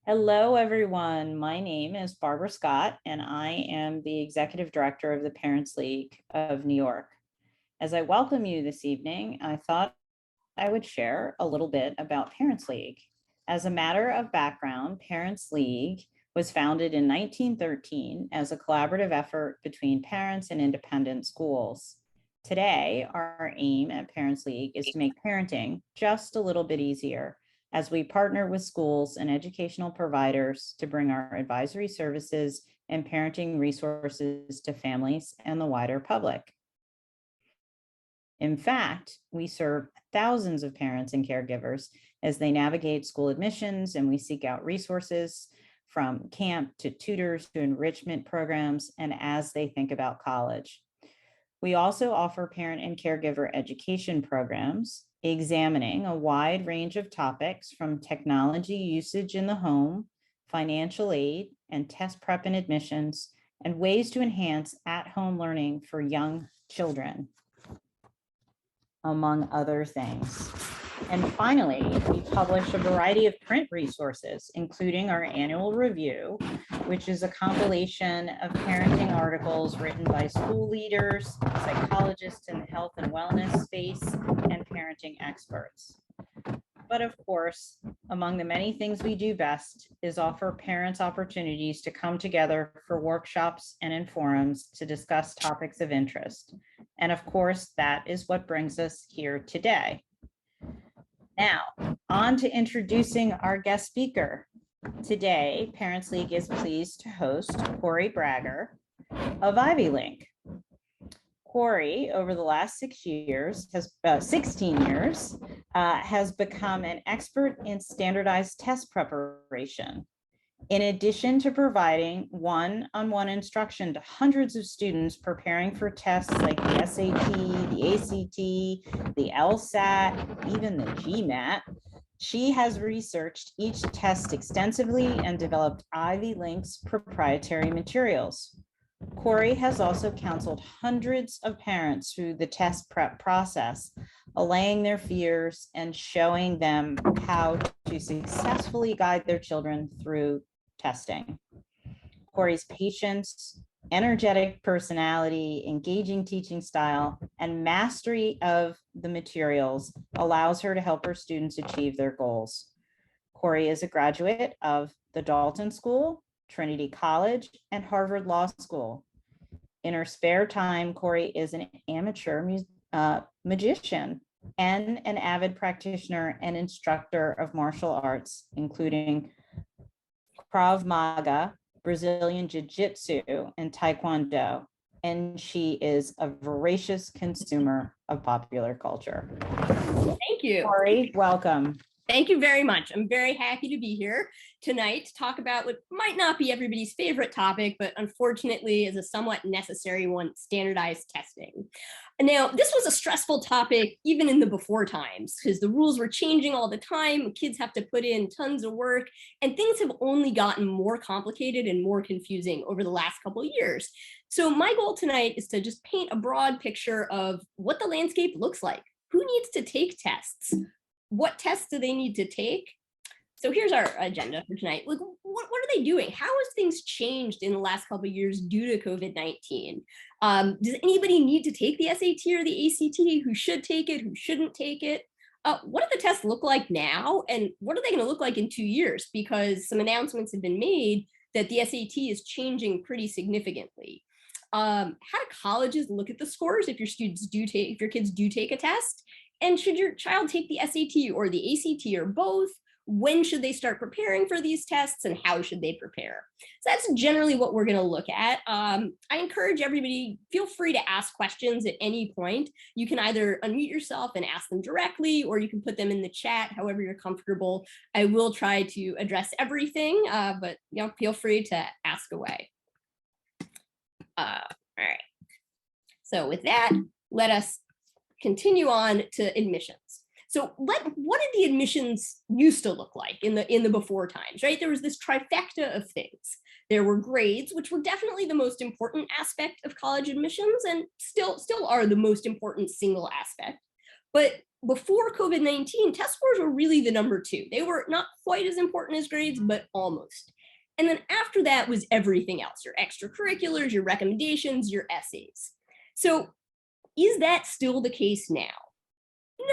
Hello, everyone. My name is Barbara Scott, and I am the Executive Director of the Parents League of New York. As I welcome you this evening, I thought I would share a little bit about Parents League. As a matter of background, Parents League was founded in 1913 as a collaborative effort between parents and independent schools. Today, our aim at Parents League is to make parenting just a little bit easier as we partner with schools and educational providers to bring our advisory services and parenting resources to families and the wider public. In fact, we serve thousands of parents and caregivers as they navigate school admissions, and we seek out resources from camp to tutors to enrichment programs, and as they think about college. We also offer parent and caregiver education programs, examining a wide range of topics from technology usage in the home, financial aid, and test prep and admissions, and ways to enhance at-home learning for young children, among other things. And finally, we publish a variety of print resources, including our annual review, which is a compilation of parenting articles written by school leaders, psychologists in the health and wellness space, and parenting experts. But of course, among the many things we do best is offer parents opportunities to come together for workshops and in forums to discuss topics of interest. And of course, that is what brings us here today. Now, on to introducing our guest speaker. Today, Parents League is pleased to host Cory Bragar of Ivy Link. Cory, over the last 16 years, has become an expert in standardized test preparation. In addition to providing one-on-one instruction to hundreds of students preparing for tests like the SAT, the ACT, the LSAT, even the GMAT, she has researched each test extensively and developed Ivy Link's proprietary materials. Cory has also counseled hundreds of parents through the test prep process, allaying their fears and showing them how to successfully guide their children through testing. Cory's patience, energetic personality, engaging teaching style, and mastery of the materials allows her to help her students achieve their goals. Cory is a graduate of the Dalton School, Trinity College, and Harvard Law School. In her spare time, Cory is an amateur magician and an avid practitioner and instructor of martial arts, including Krav Maga, Brazilian Jiu-Jitsu, and Taekwondo. And she is a voracious consumer of popular culture. Thank you. Cory, welcome. Thank you very much. I'm very happy to be here tonight to talk about what might not be everybody's favorite topic, but unfortunately is a somewhat necessary one, standardized testing. Now, this was a stressful topic even in the before times because the rules were changing all the time. Kids have to put in tons of work and things have only gotten more complicated and more confusing over the last couple of years. So my goal tonight is to just paint a broad picture of what the landscape looks like. Who needs to take tests? What tests do they need to take? So here's our agenda for tonight. Like, what are they doing? How has things changed in the last couple of years due to COVID-19? Does anybody need to take the SAT or the ACT? Who should take it? Who shouldn't take it? What do the tests look like now? And what are they going to look like in 2 years? Because some announcements have been made that the SAT is changing pretty significantly. How do colleges look at the scores if your kids do take a test? And should your child take the SAT or the ACT or both? When should they start preparing for these tests and how should they prepare? So that's generally what we're going to look at. I encourage everybody, feel free to ask questions at any point. You can either unmute yourself and ask them directly, or you can put them in the chat, however you're comfortable. I will try to address everything, but feel free to ask away. All right. So with that, let us continue on to admissions. So what did the admissions used to look like in the before times, right? There was this trifecta of things. There were grades, which were definitely the most important aspect of college admissions and still are the most important single aspect. But before COVID-19, test scores were really the number two. They were not quite as important as grades, but almost. And then after that was everything else, your extracurriculars, your recommendations, your essays. So is that still the case now?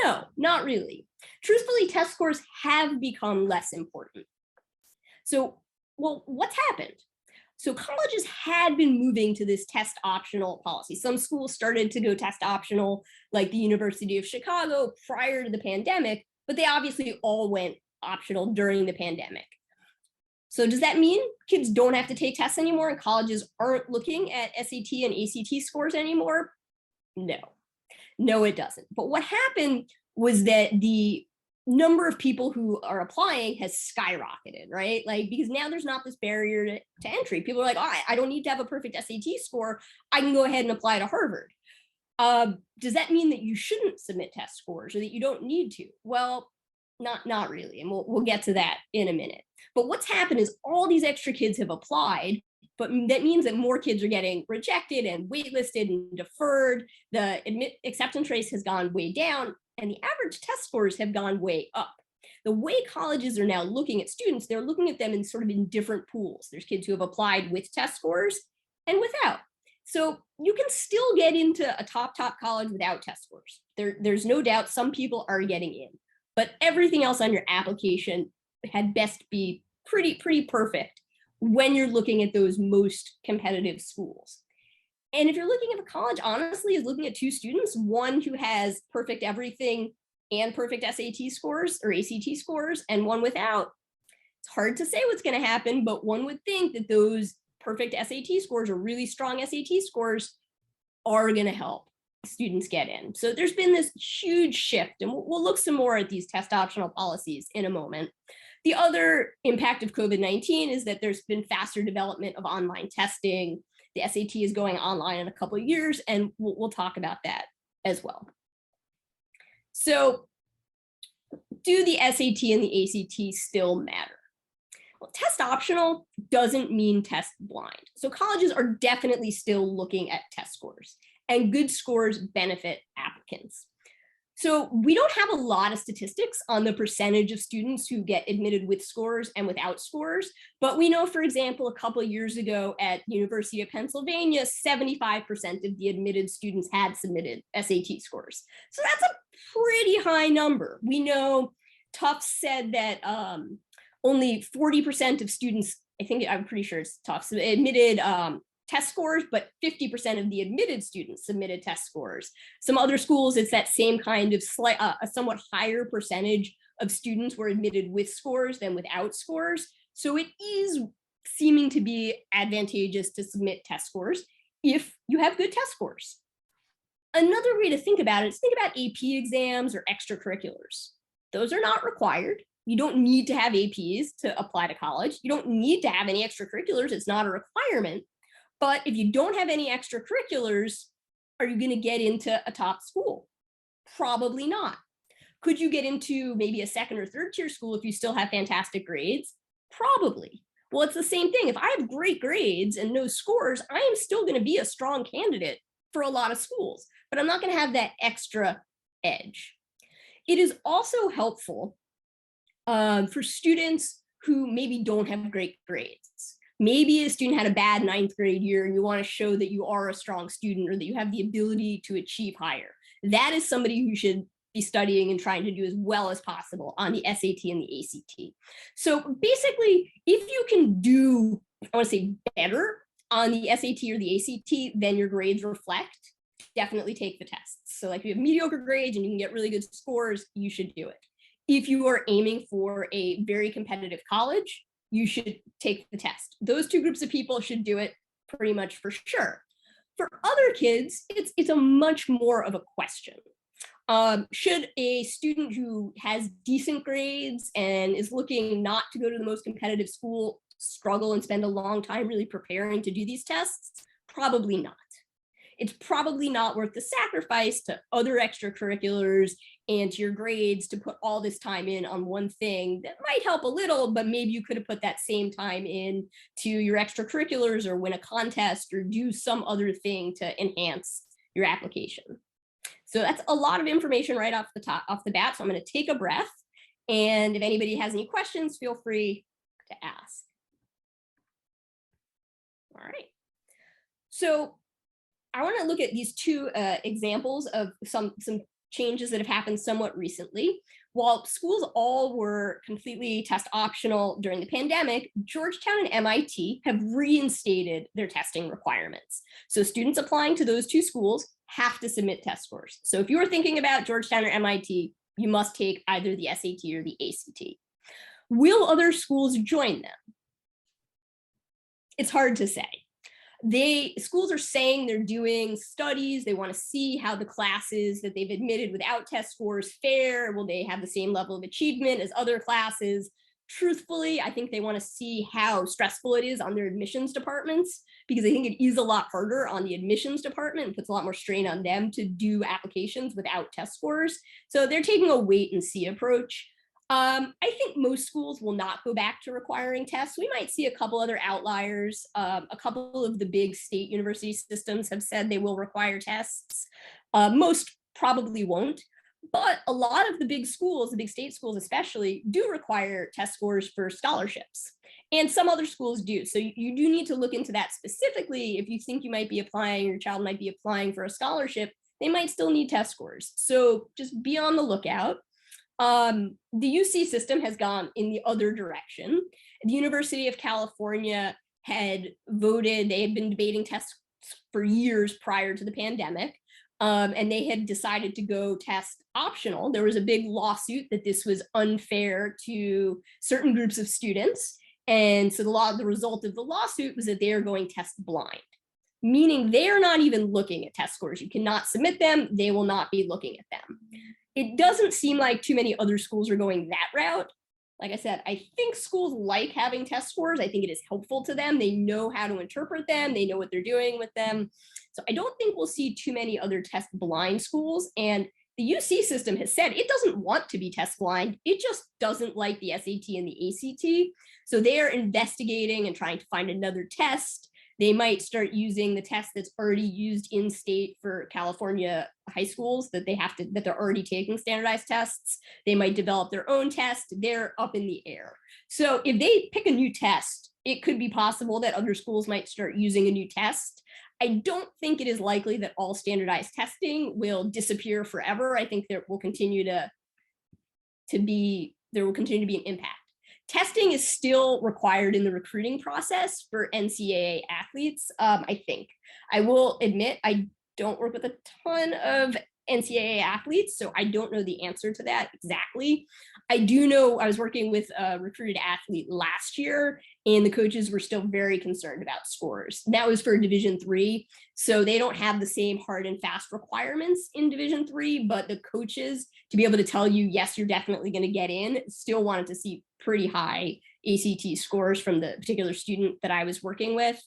No, not really. Truthfully, test scores have become less important. So, well, what's happened? So colleges had been moving to this test optional policy. Some schools started to go test optional, like the University of Chicago prior to the pandemic, but they obviously all went optional during the pandemic. So does that mean kids don't have to take tests anymore and colleges aren't looking at SAT and ACT scores anymore? No, it doesn't. But what happened was that the number of people who are applying has skyrocketed, right? Like, because now there's not this barrier to entry. People are like, oh, I don't need to have a perfect SAT score. I can go ahead and apply to Harvard. Does that mean that you shouldn't submit test scores or that you don't need to? Well, not really. And we'll get to that in a minute. But what's happened is all these extra kids have applied, but that means that more kids are getting rejected and waitlisted and deferred. The acceptance rate has gone way down, and the average test scores have gone way up. The way colleges are now looking at students, they're looking at them in sort of in different pools. There's kids who have applied with test scores and without. So you can still get into a top college without test scores. There's no doubt some people are getting in, but everything else on your application had best be pretty perfect when you're looking at those most competitive schools. And if you're looking at a college, honestly, is looking at two students, one who has perfect everything and perfect SAT scores or ACT scores, and one without. It's hard to say what's going to happen, but one would think that those perfect SAT scores or really strong SAT scores are going to help students get in. So there's been this huge shift, and we'll look some more at these test optional policies in a moment. The other impact of COVID-19 is that there's been faster development of online testing. The SAT is going online in a couple of years, and we'll talk about that as well. So do the SAT and the ACT still matter? Well, test optional doesn't mean test blind. So colleges are definitely still looking at test scores, and good scores benefit applicants. So we don't have a lot of statistics on the percentage of students who get admitted with scores and without scores, but we know, for example, a couple of years ago at University of Pennsylvania, 75% of the admitted students had submitted SAT scores. So that's a pretty high number. We know Tufts said that only 40% of students, I'm pretty sure it's Tufts, admitted test scores, but 50% of the admitted students submitted test scores. Some other schools, it's that same kind of a somewhat higher percentage of students were admitted with scores than without scores. So it is seeming to be advantageous to submit test scores if you have good test scores. Another way to think about it is think about AP exams or extracurriculars. Those are not required. You don't need to have APs to apply to college. You don't need to have any extracurriculars. It's not a requirement. But if you don't have any extracurriculars, are you going to get into a top school? Probably not. Could you get into maybe a second or third tier school if you still have fantastic grades? Probably. Well, it's the same thing. If I have great grades and no scores, I am still going to be a strong candidate for a lot of schools, but I'm not going to have that extra edge. It is also helpful for students who maybe don't have great grades. Maybe a student had a bad 9th grade year and you want to show that you are a strong student or that you have the ability to achieve higher. That is somebody who should be studying and trying to do as well as possible on the SAT and the ACT. So basically, if you can do, I want to say better on the SAT or the ACT than your grades reflect, definitely take the tests. So like if you have mediocre grades and you can get really good scores, you should do it. If you are aiming for a very competitive college, you should take the test. Those two groups of people should do it pretty much for sure. For other kids, it's a much more of a question. Should a student who has decent grades and is looking not to go to the most competitive school struggle and spend a long time really preparing to do these tests? Probably not. It's probably not worth the sacrifice to other extracurriculars and to your grades to put all this time in on one thing that might help a little, but maybe you could have put that same time in to your extracurriculars or win a contest or do some other thing to enhance your application. So that's a lot of information right off the bat. So I'm going to take a breath. And if anybody has any questions, feel free to ask. All right. So I want to look at these two examples of some changes that have happened somewhat recently. While schools all were completely test optional during the pandemic, Georgetown and MIT have reinstated their testing requirements. So students applying to those two schools have to submit test scores. So if you are thinking about Georgetown or MIT, you must take either the SAT or the ACT. Will other schools join them? It's hard to say. Schools are saying they're doing studies. They want to see how the classes that they've admitted without test scores fare. Will they have the same level of achievement as other classes? Truthfully, I think they want to see how stressful it is on their admissions departments, because I think it is a lot harder on the admissions department and puts a lot more strain on them to do applications without test scores. So they're taking a wait and see approach. I think most schools will not go back to requiring tests. We might see a couple other outliers. A couple of the big state university systems have said they will require tests. Most probably won't, but a lot of the big schools, the big state schools especially, do require test scores for scholarships. And some other schools do. So you do need to look into that specifically. If you think you might be applying, your child might be applying for a scholarship, they might still need test scores. So just be on the lookout. The UC system has gone in the other direction. The University of California had voted, they had been debating tests for years prior to the pandemic, and they had decided to go test optional. There was a big lawsuit that this was unfair to certain groups of students. And so the result of the lawsuit was that they are going test blind, meaning they're not even looking at test scores. You cannot submit them. They will not be looking at them. It doesn't seem like too many other schools are going that route. Like I said, I think schools like having test scores. I think it is helpful to them. They know how to interpret them. They know what they're doing with them. So I don't think we'll see too many other test blind schools. And the UC system has said it doesn't want to be test blind. It just doesn't like the SAT and the ACT. So they are investigating and trying to find another test. They might start using the test that's already used in state for California high schools that they're already taking standardized tests. They might develop their own test. They're up in the air. So if they pick a new test, it could be possible that other schools might start using a new test. I don't think it is likely that all standardized testing will disappear forever. I think there will continue to be an impact. Testing is still required in the recruiting process for NCAA athletes, I think. I will admit, I don't work with a ton of NCAA athletes, so I don't know the answer to that exactly. I do know I was working with a recruited athlete last year, and the coaches were still very concerned about scores. That was for Division III, so they don't have the same hard and fast requirements in Division III, but the coaches, to be able to tell you, yes, you're definitely going to get in, still wanted to see pretty high ACT scores from the particular student that I was working with.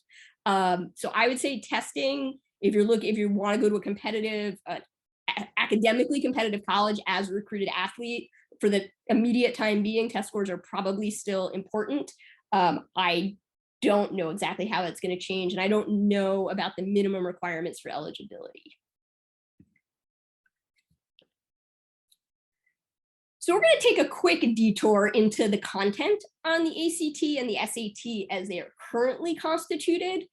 So I would say testing, if you want to go to a competitive, academically competitive college as a recruited athlete, for the immediate time being, test scores are probably still important. I don't know exactly how it's going to change, and I don't know about the minimum requirements for eligibility. So we're going to take a quick detour into the content on the ACT and the SAT as they are currently constituted.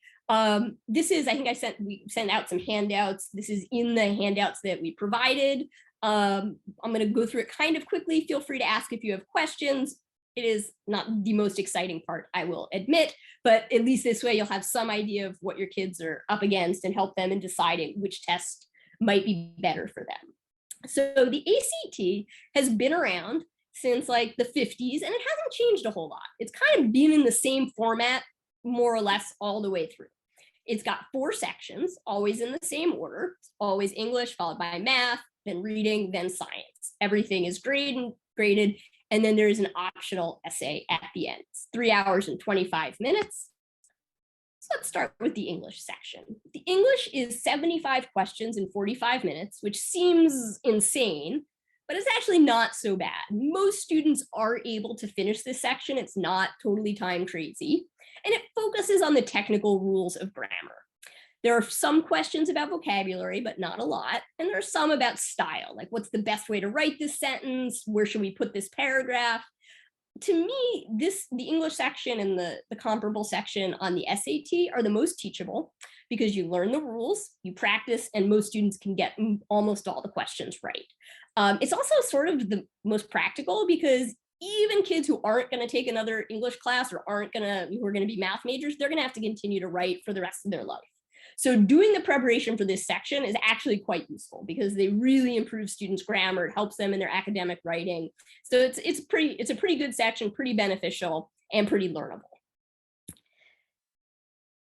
This is, I think we sent out some handouts. This is in the handouts that we provided. I'm going to go through it kind of quickly. Feel free to ask if you have questions. It is not the most exciting part, I will admit, but at least this way you'll have some idea of what your kids are up against and help them in deciding which test might be better for them. So the ACT has been around since like the 50s, and it hasn't changed a whole lot. It's kind of been in the same format, more or less, all the way through. It's got 4 sections, always in the same order. It's always English, followed by math, then reading, then science. Everything is graded, and then there's an optional essay at the end. It's 3 hours and 25 minutes. So let's start with the English section. The English is 75 questions in 45 minutes, which seems insane, but it's actually not so bad. Most students are able to finish this section. It's not totally time crazy, and it focuses on the technical rules of grammar. There are some questions about vocabulary, but not a lot. And there are some about style, like what's the best way to write this sentence? Where should we put this paragraph? To me, the English section and the comparable section on the SAT are the most teachable because you learn the rules, you practice, and most students can get almost all the questions right. It's also sort of the most practical because even kids who aren't going to take another English class or who are going to be math majors, they're going to have to continue to write for the rest of their life. So doing the preparation for this section is actually quite useful because they really improve students' grammar. It helps them in their academic writing. So it's a pretty good section, pretty beneficial, and pretty learnable.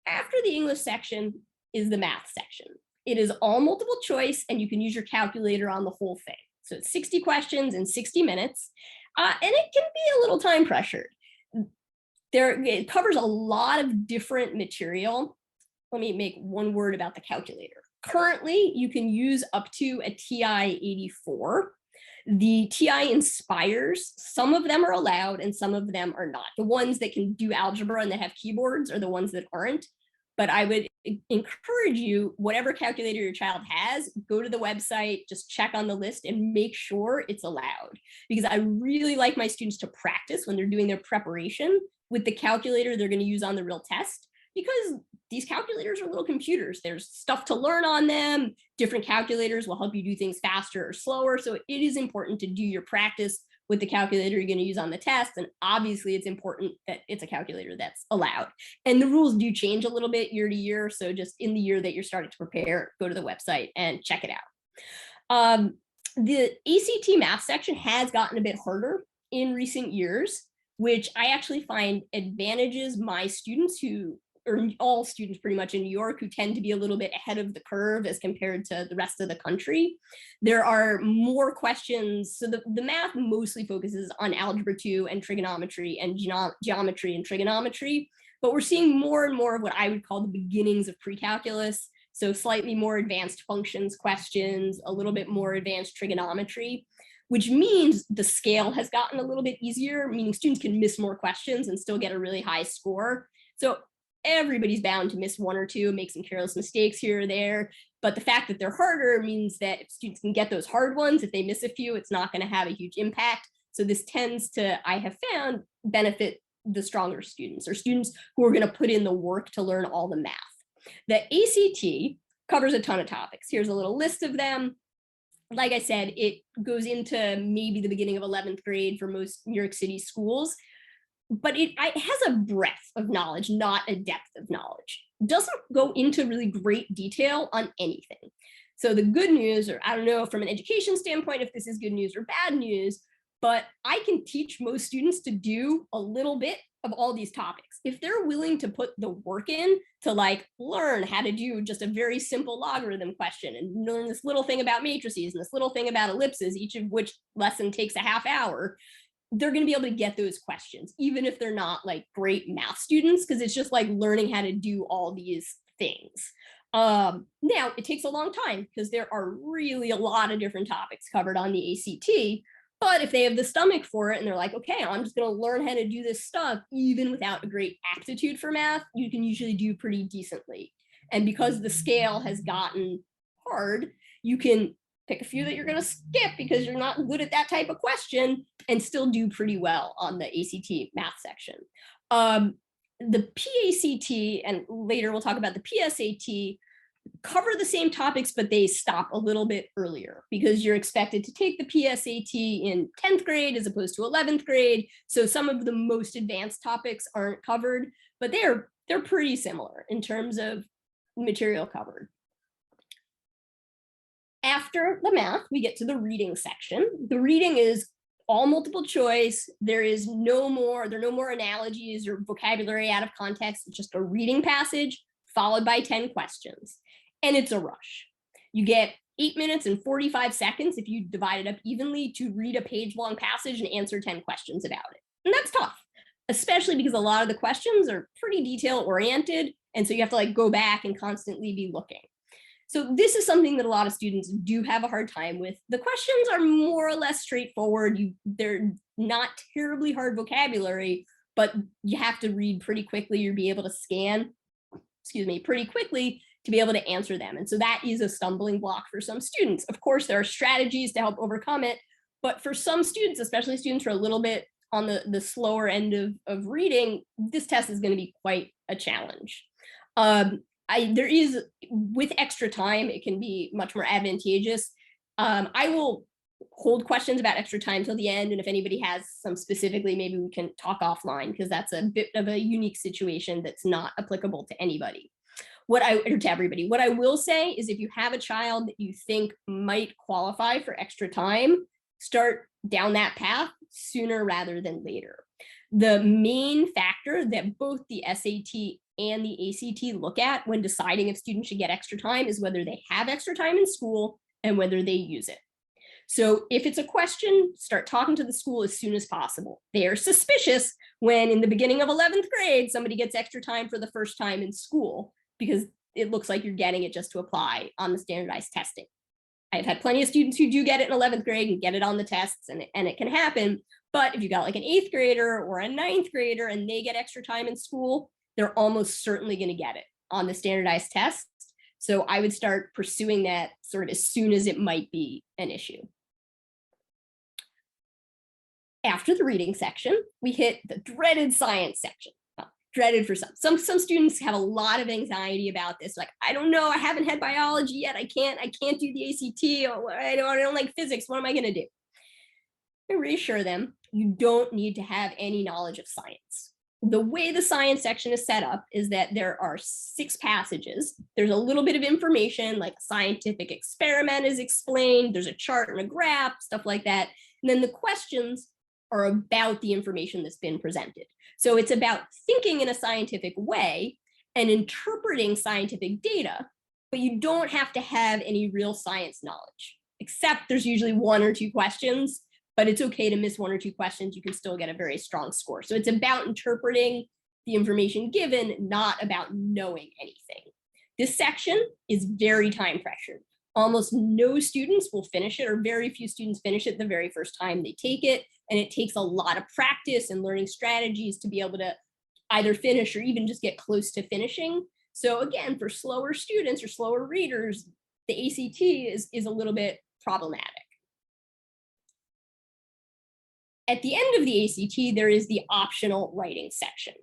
After the English section is the math section. It is all multiple choice, and you can use your calculator on the whole thing. So it's 60 questions in 60 minutes, and it can be a little time pressured. It covers a lot of different material. Let me make one word about the calculator. Currently, you can use up to a TI-84. The TI Inspires, some of them are allowed and some of them are not. The ones that can do algebra and that have keyboards are the ones that aren't. But I would encourage you, whatever calculator your child has, go to the website, just check on the list and make sure it's allowed. Because I really like my students to practice when they're doing their preparation with the calculator they're going to use on the real test. Because these calculators are little computers. There's stuff to learn on them. Different calculators will help you do things faster or slower. So it is important to do your practice with the calculator you're going to use on the test. And obviously it's important that it's a calculator that's allowed. And the rules do change a little bit year to year. So just in the year that you're starting to prepare, go to the website and check it out. The ACT math section has gotten a bit harder in recent years, which I actually find advantages my students or all students pretty much in New York who tend to be a little bit ahead of the curve as compared to the rest of the country. There are more questions. So the math mostly focuses on algebra 2 and trigonometry and geometry and trigonometry, but we're seeing more and more of what I would call the beginnings of pre-calculus. So slightly more advanced functions questions, a little bit more advanced trigonometry, which means the scale has gotten a little bit easier, meaning students can miss more questions and still get a really high score. So everybody's bound to miss one or two, make some careless mistakes here or there. But the fact that they're harder means that if students can get those hard ones, if they miss a few, it's not going to have a huge impact. So this tends to, I have found, benefit the stronger students or students who are going to put in the work to learn all the math. The ACT covers a ton of topics. Here's a little list of them. Like I said, it goes into maybe the beginning of 11th grade for most New York City schools. But it has a breadth of knowledge, not a depth of knowledge. It doesn't go into really great detail on anything. So the good news, or I don't know from an education standpoint if this is good news or bad news, but I can teach most students to do a little bit of all these topics. If they're willing to put the work in to like learn how to do just a very simple logarithm question and learn this little thing about matrices and this little thing about ellipses, each of which lesson takes a half hour, they're going to be able to get those questions, even if they're not like great math students, because it's just like learning how to do all these things. Now, it takes a long time because there are really a lot of different topics covered on the ACT. But if they have the stomach for it and they're like, okay, I'm just going to learn how to do this stuff, even without a great aptitude for math, you can usually do pretty decently. And because the scale has gotten hard, you can pick a few that you're going to skip because you're not good at that type of question and still do pretty well on the ACT math section. The PACT, and later we'll talk about the PSAT, cover the same topics, but they stop a little bit earlier because you're expected to take the PSAT in 10th grade as opposed to 11th grade. So some of the most advanced topics aren't covered, but they're pretty similar in terms of material covered. After the math, we get to the reading section. The reading is all multiple choice. There are no more analogies or vocabulary out of context. It's just a reading passage followed by 10 questions. And it's a rush. You get 8 minutes and 45 seconds if you divide it up evenly to read a page-long passage and answer 10 questions about it. And that's tough, especially because a lot of the questions are pretty detail-oriented. And so you have to like go back and constantly be looking. So this is something that a lot of students do have a hard time with. The questions are more or less straightforward. They're not terribly hard vocabulary, but you have to read pretty quickly or be able to scan, pretty quickly to be able to answer them. And so that is a stumbling block for some students. Of course, there are strategies to help overcome it, but for some students, especially students who are a little bit on the slower end of reading, this test is going to be quite a challenge. There is, with extra time, it can be much more advantageous. I will hold questions about extra time till the end, and if anybody has some specifically, maybe we can talk offline, because that's a bit of a unique situation that's not applicable to anybody. Or to everybody. What I will say is, if you have a child that you think might qualify for extra time, start down that path sooner rather than later. The main factor that both the SAT and the ACT look at when deciding if students should get extra time is whether they have extra time in school and whether they use it. So if it's a question, start talking to the school as soon as possible. They are suspicious when in the beginning of 11th grade, somebody gets extra time for the first time in school, because it looks like you're getting it just to apply on the standardized testing. I've had plenty of students who do get it in 11th grade and get it on the tests, and it can happen. But if you got like an 8th grader or a 9th grader and they get extra time in school, they're almost certainly going to get it on the standardized tests. So I would start pursuing that sort of as soon as it might be an issue. After the reading section, we hit the dreaded science section. Well, dreaded for some students have a lot of anxiety about this. Like, I don't know, I haven't had biology yet. I can't do the ACT. Or I don't like physics. What am I going to do? I reassure them, you don't need to have any knowledge of science. The way the science section is set up is that there are 6 passages. There's a little bit of information, like a scientific experiment is explained. There's a chart and a graph, stuff like that. And then the questions are about the information that's been presented. So it's about thinking in a scientific way and interpreting scientific data, but you don't have to have any real science knowledge, except there's usually 1 or 2 questions, but it's okay to miss 1 or 2 questions. You can still get a very strong score. So it's about interpreting the information given, not about knowing anything. This section is very time pressured. Almost no students will finish it, or very few students finish it the very first time they take it. And it takes a lot of practice and learning strategies to be able to either finish or even just get close to finishing. So again, for slower students or slower readers, the ACT is a little bit problematic. At the end of the ACT, there is the optional writing section.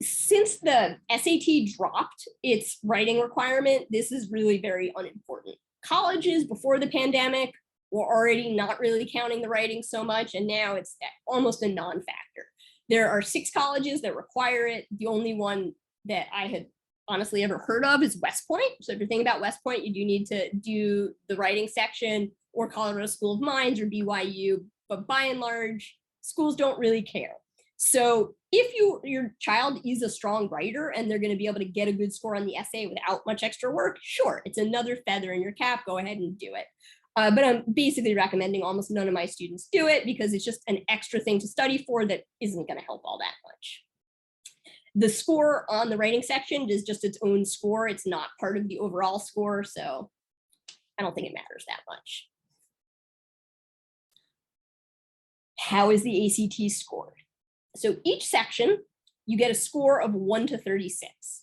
Since the SAT dropped its writing requirement, this is really very unimportant. Colleges before the pandemic were already not really counting the writing so much, and now it's almost a non-factor. There are 6 colleges that require it. The only one that I had honestly ever heard of is West Point. So if you're thinking about West Point, you do need to do the writing section, or Colorado School of Mines or BYU, but by and large, schools don't really care. So if your child is a strong writer and they're going to be able to get a good score on the essay without much extra work, sure, it's another feather in your cap. Go ahead and do it. But I'm basically recommending almost none of my students do it, because it's just an extra thing to study for that isn't going to help all that much. The score on the writing section is just its own score. It's not part of the overall score, so I don't think it matters that much. How is the ACT scored? So each section, you get a score of 1 to 36.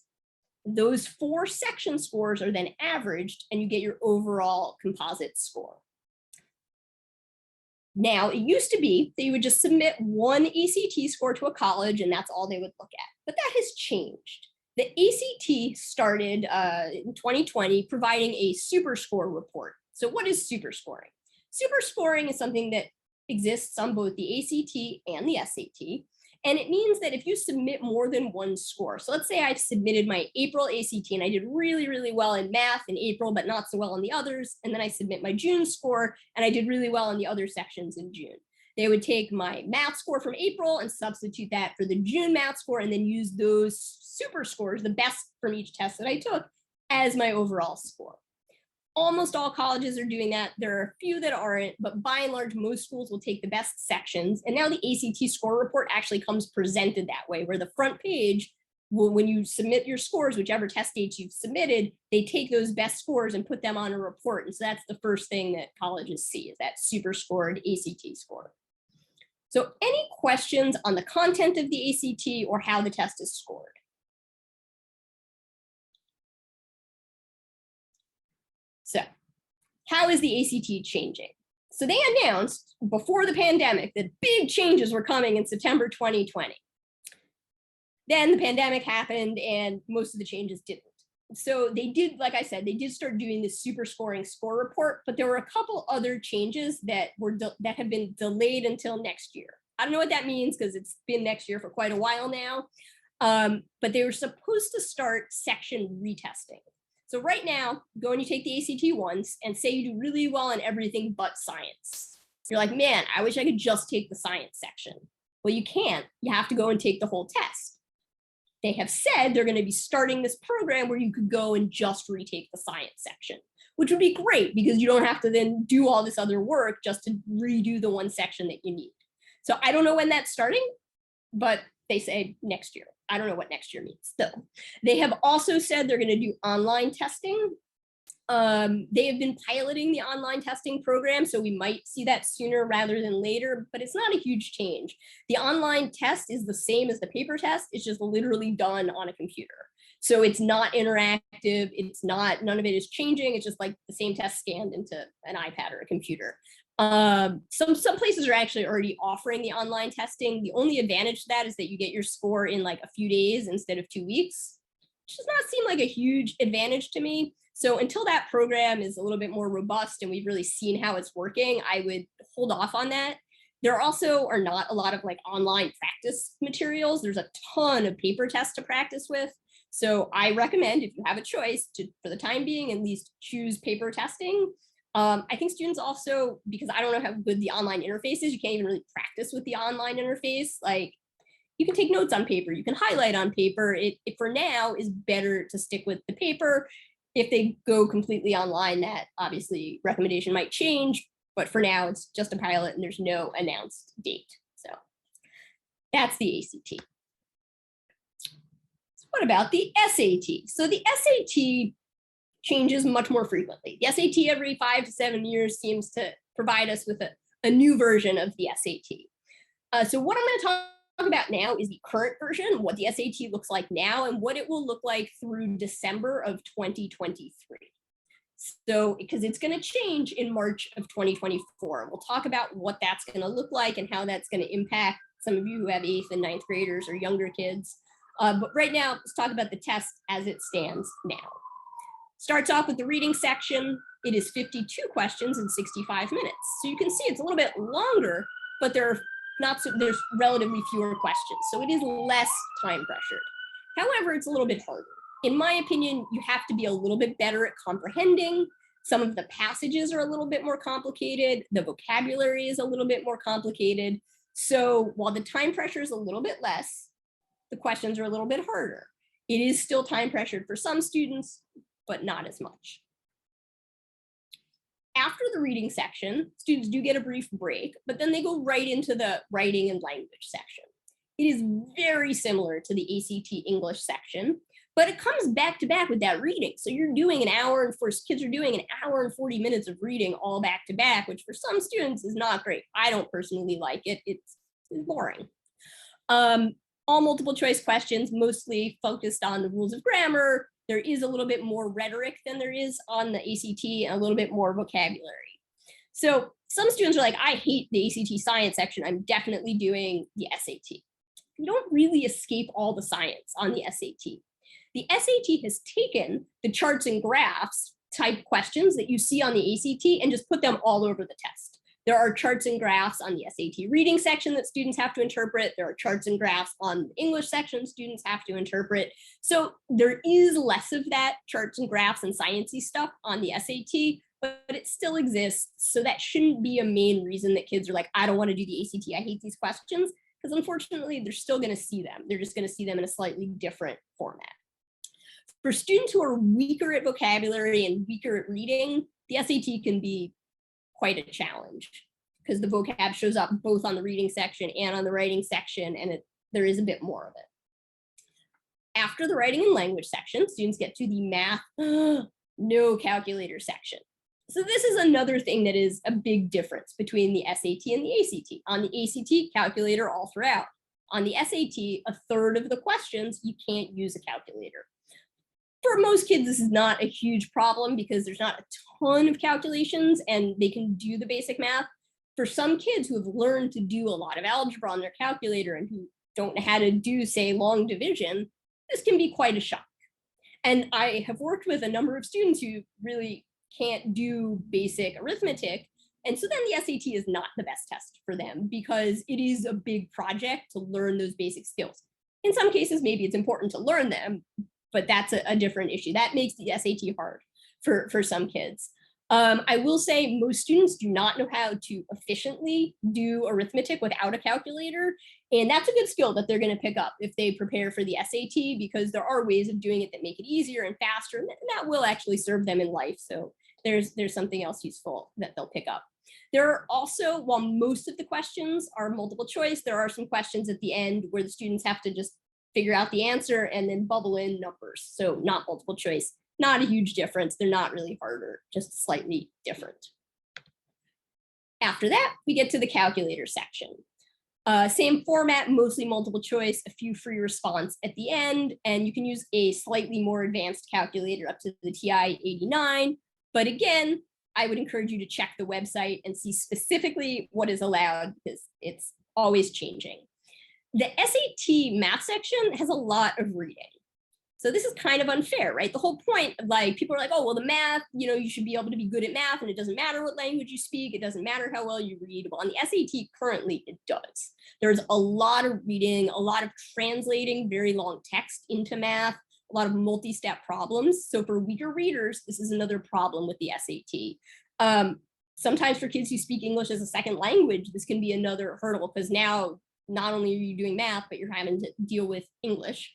Those 4 section scores are then averaged, and you get your overall composite score. Now, it used to be that you would just submit 1 ACT score to a college, and that's all they would look at. But that has changed. The ACT started in 2020 providing a super score report. So what is super scoring? Super scoring is something that exists on both the ACT and the SAT. And it means that if you submit more than 1 score, so let's say I've submitted my April ACT and I did really, really well in math in April, but not so well in the others. And then I submit my June score and I did really well in the other sections in June. They would take my math score from April and substitute that for the June math score, and then use those super scores, the best from each test that I took, as my overall score. Almost all colleges are doing that. There are a few that aren't, but by and large, most schools will take the best sections. And now the ACT score report actually comes presented that way, where the front page, when you submit your scores, whichever test dates you've submitted, they take those best scores and put them on a report. And so that's the first thing that colleges see, is that super scored ACT score. So any questions on the content of the ACT or how the test is scored? how is the ACT changing? So they announced before the pandemic that big changes were coming in September 2020. Then the pandemic happened and most of the changes didn't. So they did, like I said, they did start doing this super scoring score report, but there were a couple other changes that have been delayed until next year. I don't know what that means because it's been next year for quite a while now. But they were supposed to start section retesting. So right now, go and you take the ACT once and say you do really well in everything but science. You're like, man, I wish I could just take the science section. Well, you can't. You have to go and take the whole test. They have said they're going to be starting this program where you could go and just retake the science section, which would be great because you don't have to then do all this other work just to redo the one section that you need. So I don't know when that's starting, but they say next year. I don't know what next year means though. They have also said they're going to do online testing. They have been piloting the online testing program, so we might see that sooner rather than later, but it's not a huge change. The online test is the same as the paper test. It's just literally done on a computer. So it's not interactive. It's not, none of it is changing. It's just like the same test scanned into an iPad or a computer. Some places are actually already offering the online testing. The only advantage to that is that you get your score in like a few days instead of 2 weeks, which does not seem like a huge advantage to me. So until that program is a little bit more robust and we've really seen how it's working, I would hold off on that. There also are not a lot of like online practice materials. There's a ton of paper tests to practice with. So I recommend, if you have a choice, to, for the time being, at least choose paper testing. I think students also, because I don't know how good the online interface is, you can't even really practice with the online interface. Like, you can take notes on paper, you can highlight on paper. It for now is better to stick with the paper. If they go completely online, that obviously recommendation might change, but for now it's just a pilot and there's no announced date. So that's the ACT. So what about the SAT? So the SAT changes much more frequently. The SAT every 5 to 7 years seems to provide us with a new version of the SAT. So what I'm going to talk about now is the current version, what the SAT looks like now, and what it will look like through December of 2023. So, because it's going to change in March of 2024. We'll talk about what that's going to look like and how that's going to impact some of you who have 8th and 9th graders or younger kids. But right now, let's talk about the test as it stands now. Starts off with the reading section. It is 52 questions in 65 minutes. So you can see it's a little bit longer, but there's relatively fewer questions. So it is less time pressured. However, it's a little bit harder. In my opinion, you have to be a little bit better at comprehending. Some of the passages are a little bit more complicated. The vocabulary is a little bit more complicated. So while the time pressure is a little bit less, the questions are a little bit harder. It is still time pressured for some students, but not as much. After the reading section, students do get a brief break, but then they go right into the writing and language section. It is very similar to the ACT English section, but it comes back to back with that reading. So you're doing an hour, and first kids are doing an hour and 40 minutes of reading all back to back, which for some students is not great. I don't personally like it. It's boring. All multiple choice questions, mostly focused on the rules of grammar. There is a little bit more rhetoric than there is on the ACT and a little bit more vocabulary. So some students are like, I hate the ACT science section. I'm definitely doing the SAT. You don't really escape all the science on the SAT. The SAT has taken the charts and graphs type questions that you see on the ACT and just put them all over the test. There are charts and graphs on the SAT reading section that students have to interpret. There are charts and graphs on the English section students have to interpret. So there is less of that charts and graphs and sciencey stuff on the SAT, but it still exists. So that shouldn't be a main reason that kids are like, I don't want to do the ACT. I hate these questions, because unfortunately, they're still going to see them. They're just going to see them in a slightly different format. For students who are weaker at vocabulary and weaker at reading, the SAT can be quite a challenge because the vocab shows up both on the reading section and on the writing section, and there is a bit more of it. After the writing and language section, students get to the math, no calculator section. So this is another thing that is a big difference between the SAT and the ACT. On the ACT, calculator all throughout. On the SAT, a third of the questions, you can't use a calculator. For most kids, this is not a huge problem because there's not a ton of calculations and they can do the basic math. For some kids who have learned to do a lot of algebra on their calculator and who don't know how to do, say, long division, this can be quite a shock. And I have worked with a number of students who really can't do basic arithmetic. And so then the SAT is not the best test for them because it is a big project to learn those basic skills. In some cases, maybe it's important to learn them, but that's a different issue. That makes the SAT hard for some kids. I will say most students do not know how to efficiently do arithmetic without a calculator. And that's a good skill that they're going to pick up if they prepare for the SAT, because there are ways of doing it that make it easier and faster, and that will actually serve them in life. So there's something else useful that they'll pick up. There are also, while most of the questions are multiple choice, there are some questions at the end where the students have to just figure out the answer and then bubble in numbers. So not multiple choice, not a huge difference. They're not really harder, just slightly different. After that, we get to the calculator section. Same format, mostly multiple choice, a few free response at the end, and you can use a slightly more advanced calculator up to the TI-89. But again, I would encourage you to check the website and see specifically what is allowed because it's always changing. The SAT math section has a lot of reading. So this is kind of unfair, right? The whole point of like, people are like, oh, well, the math, you should be able to be good at math and it doesn't matter what language you speak. It doesn't matter how well you read. Well, on the SAT currently it does. There's a lot of reading, a lot of translating very long text into math, a lot of multi-step problems. So for weaker readers, this is another problem with the SAT. Sometimes for kids who speak English as a second language, this can be another hurdle because now not only are you doing math, but you're having to deal with English.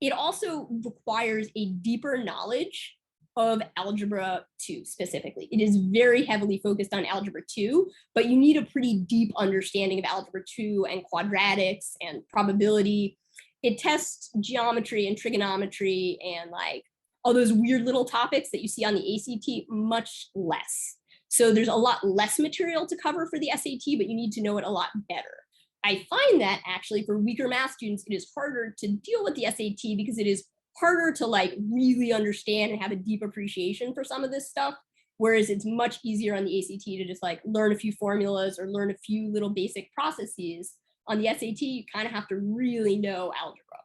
It also requires a deeper knowledge of Algebra 2 specifically. It is very heavily focused on Algebra 2, but you need a pretty deep understanding of Algebra 2 and quadratics and probability. It tests geometry and trigonometry and like all those weird little topics that you see on the ACT much less. So there's a lot less material to cover for the SAT, but you need to know it a lot better. I find that actually for weaker math students, it is harder to deal with the SAT because it is harder to like really understand and have a deep appreciation for some of this stuff. Whereas it's much easier on the ACT to just like learn a few formulas or learn a few little basic processes. On the SAT, you kind of have to really know algebra.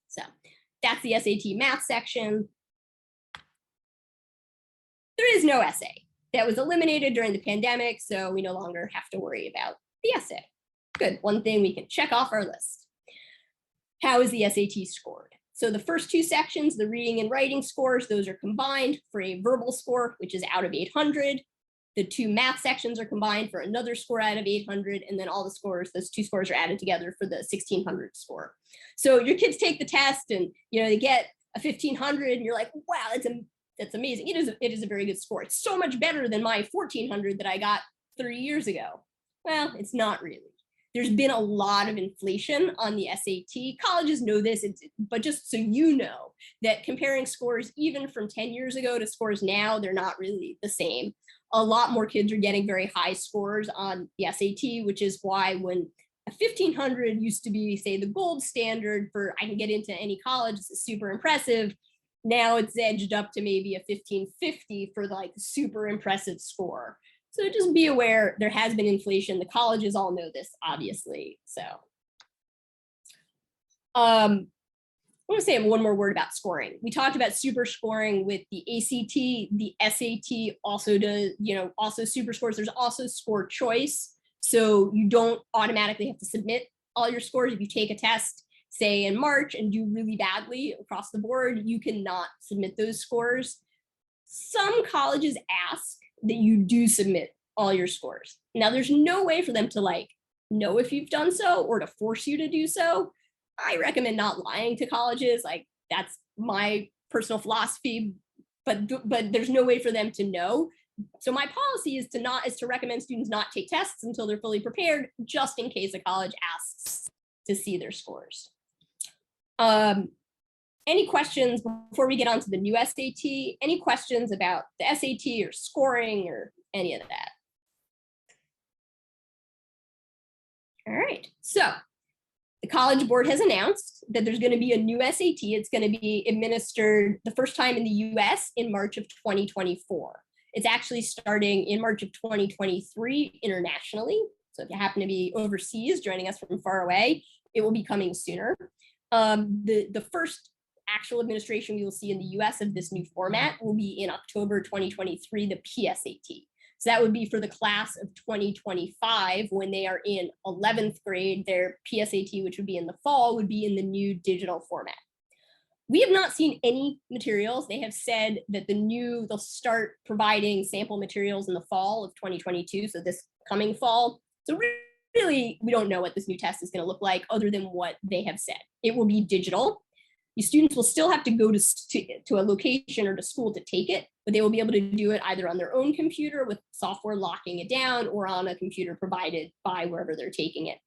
So that's the SAT math section. There is no essay. That was eliminated during the pandemic, so we no longer have to worry about the essay. Good, one thing we can check off our list. How is the SAT scored? So the first two sections, the reading and writing scores, those are combined for a verbal score, which is out of 800. The two math sections are combined for another score out of 800, and then all the scores, those two scores are added together for the 1600 score. So your kids take the test and they get a 1500 and you're like, wow, that's amazing. It is a very good score. It's so much better than my 1400 that I got 3 years ago. Well, it's not really. There's been a lot of inflation on the SAT. Colleges know this, but just so you know that comparing scores even from 10 years ago to scores now, they're not really the same. A lot more kids are getting very high scores on the SAT, which is why when a 1500 used to be, say, the gold standard for I can get into any college, this is super impressive. Now it's edged up to maybe a 1550 for like super impressive score. So just be aware there has been inflation. The colleges all know this, obviously. So I want to say one more word about scoring. We talked about super scoring with the ACT. The SAT also does, also super scores. There's also score choice. So you don't automatically have to submit all your scores. If you take a test, say in March, and do really badly across the board, you cannot submit those scores. Some colleges ask that you do submit all your scores. Now, there's no way for them to like know if you've done so or to force you to do so. I recommend not lying to colleges. Like that's my personal philosophy, but there's no way for them to know. So my policy is to recommend students not take tests until they're fully prepared, just in case a college asks to see their scores. Any questions before we get on to the new SAT? Any questions about the SAT or scoring or any of that? All right, so The College Board has announced that there's going to be a new SAT. It's going to be administered the first time in the US in March of 2024. It's actually starting in March of 2023 internationally. So if you happen to be overseas joining us from far away, it will be coming sooner. The first actual administration we will see in the US of this new format will be in October 2023, the PSAT. So that would be for the class of 2025 when they are in 11th grade. Their PSAT, which would be in the fall, would be in the new digital format. We have not seen any materials. They have said that they'll start providing sample materials in the fall of 2022, so this coming fall. So really, we don't know what this new test is going to look like other than what they have said. It will be digital. The students will still have to go to a location or to school to take it, but they will be able to do it either on their own computer with software locking it down or on a computer provided by wherever they're taking it.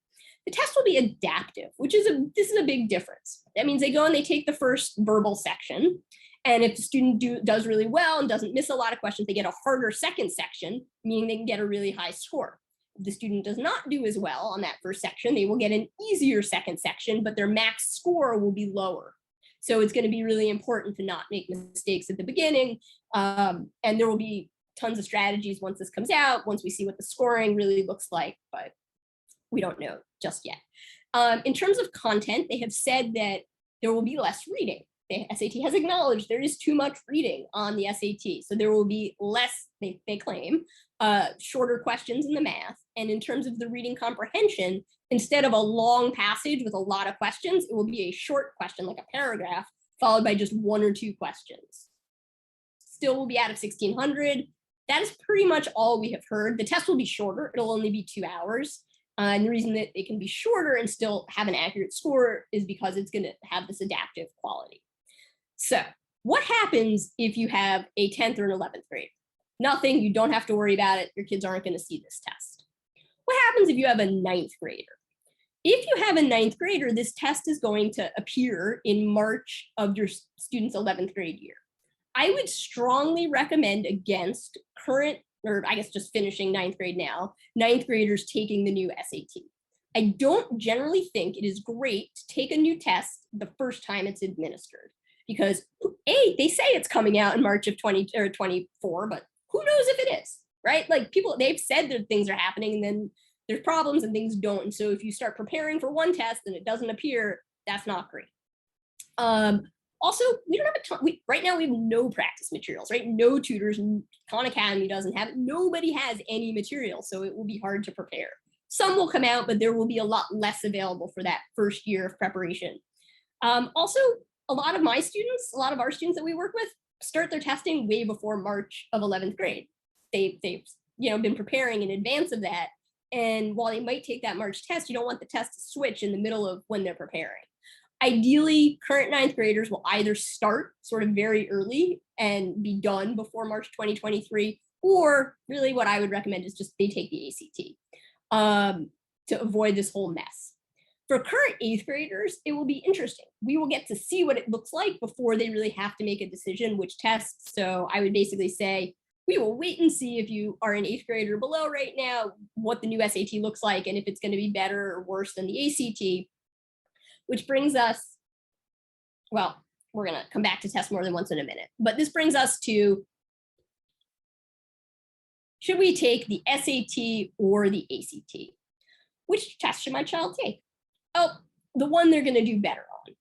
The test will be adaptive, which is this is a big difference. That means they go and they take the first verbal section, and if the student does really well and doesn't miss a lot of questions, they get a harder second section, meaning they can get a really high score. If the student does not do as well on that first section, they will get an easier second section, but their max score will be lower. So it's going to be really important to not make mistakes at the beginning. And there will be tons of strategies once this comes out, once we see what the scoring really looks like, but we don't know just yet. In terms of content, they have said that there will be less reading. The SAT has acknowledged there is too much reading on the SAT. So there will be less, they claim, shorter questions in the math. And in terms of the reading comprehension, instead of a long passage with a lot of questions, it will be a short question, like a paragraph, followed by just 1 or 2 questions. Still will be out of 1600. That is pretty much all we have heard. The test will be shorter. It'll only be 2 hours. And the reason that it can be shorter and still have an accurate score is because it's going to have this adaptive quality. So what happens if you have a 10th or an 11th grade? Nothing. You don't have to worry about it. Your kids aren't going to see this test. What happens if you have a 9th grader? If you have a 9th grader, this test is going to appear in March of your student's 11th grade year. I would strongly recommend against current, or I guess just finishing 9th grade now, 9th graders taking the new SAT. I don't generally think it is great to take a new test the first time it's administered, because they say it's coming out in March of 2024, but who knows if it is, right? Like they've said that things are happening and then there's problems and things don't. And so if you start preparing for one test and it doesn't appear, that's not great. Also, we don't have a ton, right now we have no practice materials, right? No tutors, Khan Academy doesn't have it. Nobody has any material, so it will be hard to prepare. Some will come out, but there will be a lot less available for that first year of preparation. Also, a lot of our students that we work with start their testing way before March of 11th grade. They've been preparing in advance of that. And while they might take that March test, you don't want the test to switch in the middle of when they're preparing. Ideally, current 9th graders will either start sort of very early and be done before March 2023, or really what I would recommend is just they take the ACT to avoid this whole mess. For current 8th graders, it will be interesting. We will get to see what it looks like before they really have to make a decision which tests. So I would basically say, we will wait and see if you are an 8th grade or below right now, what the new SAT looks like and if it's going to be better or worse than the ACT, which brings us, well, we're going to come back to test more than once in a minute, but this brings us to, should we take the SAT or the ACT? Which test should my child take? Oh, the one they're going to do better on.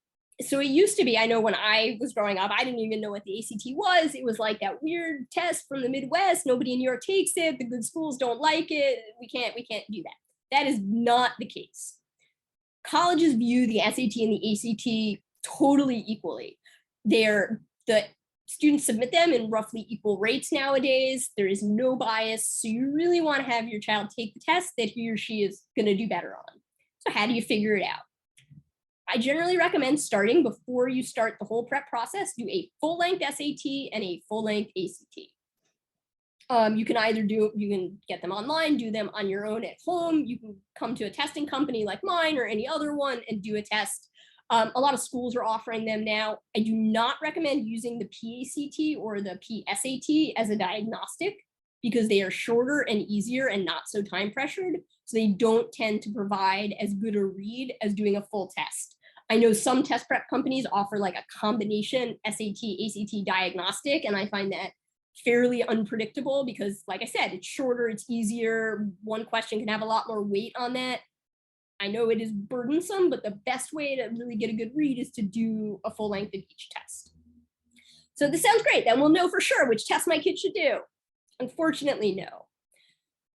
So it used to be, I know when I was growing up, I didn't even know what the ACT was. It was like that weird test from the Midwest. Nobody in New York takes it. The good schools don't like it. We can't do that. That is not the case. Colleges view the SAT and the ACT totally equally. The students submit them in roughly equal rates nowadays. There is no bias. So you really want to have your child take the test that he or she is going to do better on. So how do you figure it out? I generally recommend starting before you start the whole prep process, do a full-length SAT and a full-length ACT. You can get them online, do them on your own at home. You can come to a testing company like mine or any other one and do a test. A lot of schools are offering them now. I do not recommend using the PACT or the PSAT as a diagnostic because they are shorter and easier and not so time pressured. So they don't tend to provide as good a read as doing a full test. I know some test prep companies offer like a combination SAT, ACT diagnostic, and I find that fairly unpredictable because, like I said, it's shorter, it's easier. One question can have a lot more weight on that. I know it is burdensome, but the best way to really get a good read is to do a full length of each test. So this sounds great. Then we'll know for sure which test my kid should do. Unfortunately, no.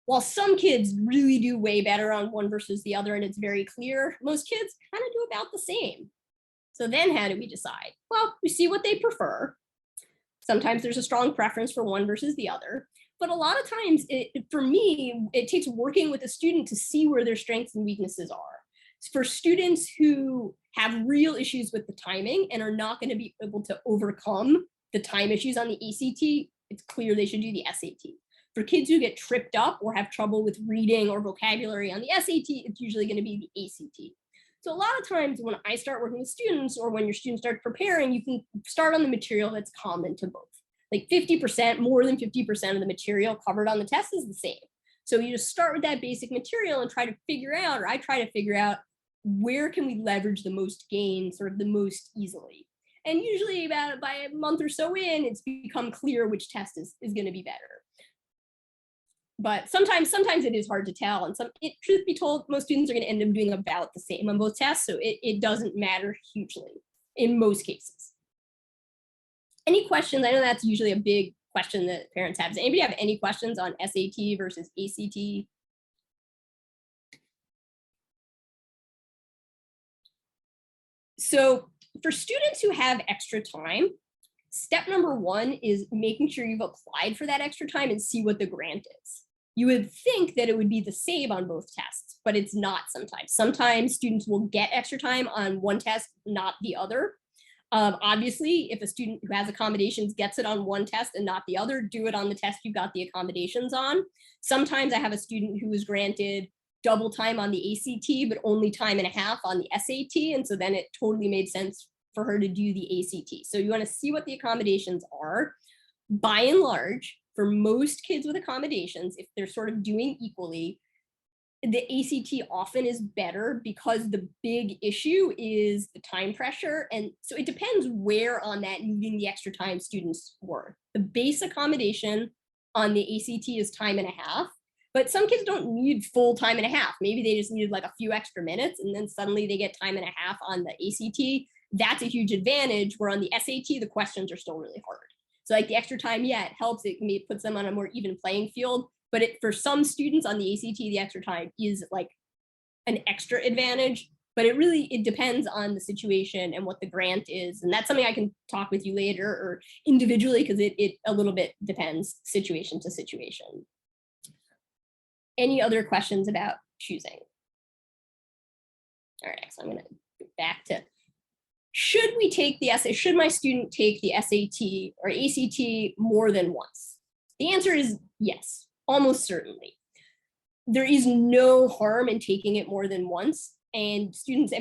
While some kids really do way better on one versus the other, and it's very clear, most kids kind of do about the same. So then how do we decide? Well, we see what they prefer. Sometimes there's a strong preference for one versus the other, but a lot of times, for me, it takes working with a student to see where their strengths and weaknesses are. For students who have real issues with the timing and are not going to be able to overcome the time issues on the ACT, it's clear they should do the SAT. For kids who get tripped up or have trouble with reading or vocabulary on the SAT, it's usually going to be the ACT. So a lot of times when I start working with students or when your students start preparing, you can start on the material that's common to both. Like 50%, more than 50% of the material covered on the test is the same. So you just start with that basic material and try to figure out, or I try to figure out, where can we leverage the most gain sort of the most easily? And usually by a month or so in, it's become clear which test is going to be better. But sometimes it is hard to tell. And truth be told, most students are going to end up doing about the same on both tests. So it doesn't matter hugely in most cases. Any questions? I know that's usually a big question that parents have. Does anybody have any questions on SAT versus ACT? So for students who have extra time, step number one is making sure you've applied for that extra time and see what the grant is. You would think that it would be the same on both tests, but it's not sometimes. Sometimes students will get extra time on one test, not the other. Obviously, if a student who has accommodations gets it on one test and not the other, do it on the test you got the accommodations on. Sometimes I have a student who was granted double time on the ACT, but only time and a half on the SAT. And so then it totally made sense for her to do the ACT. So you want to see what the accommodations are. By and large, for most kids with accommodations, if they're sort of doing equally, the ACT often is better because the big issue is the time pressure. And so it depends where on that needing the extra time students were. The base accommodation on the ACT is time and a half, but some kids don't need full time and a half. Maybe they just needed like a few extra minutes and then suddenly they get time and a half on the ACT. That's a huge advantage, where on the SAT, the questions are still really hard. So like the extra time, yeah, it helps. It puts them on a more even playing field. But for some students on the ACT, the extra time is like an extra advantage. But it depends on the situation and what the grant is. And that's something I can talk with you later or individually, because it a little bit depends situation to situation. Any other questions about choosing? All right, so I'm going to go back to, should my student take the SAT or ACT more than once? The answer is yes, almost certainly. There is no harm in taking it more than once. And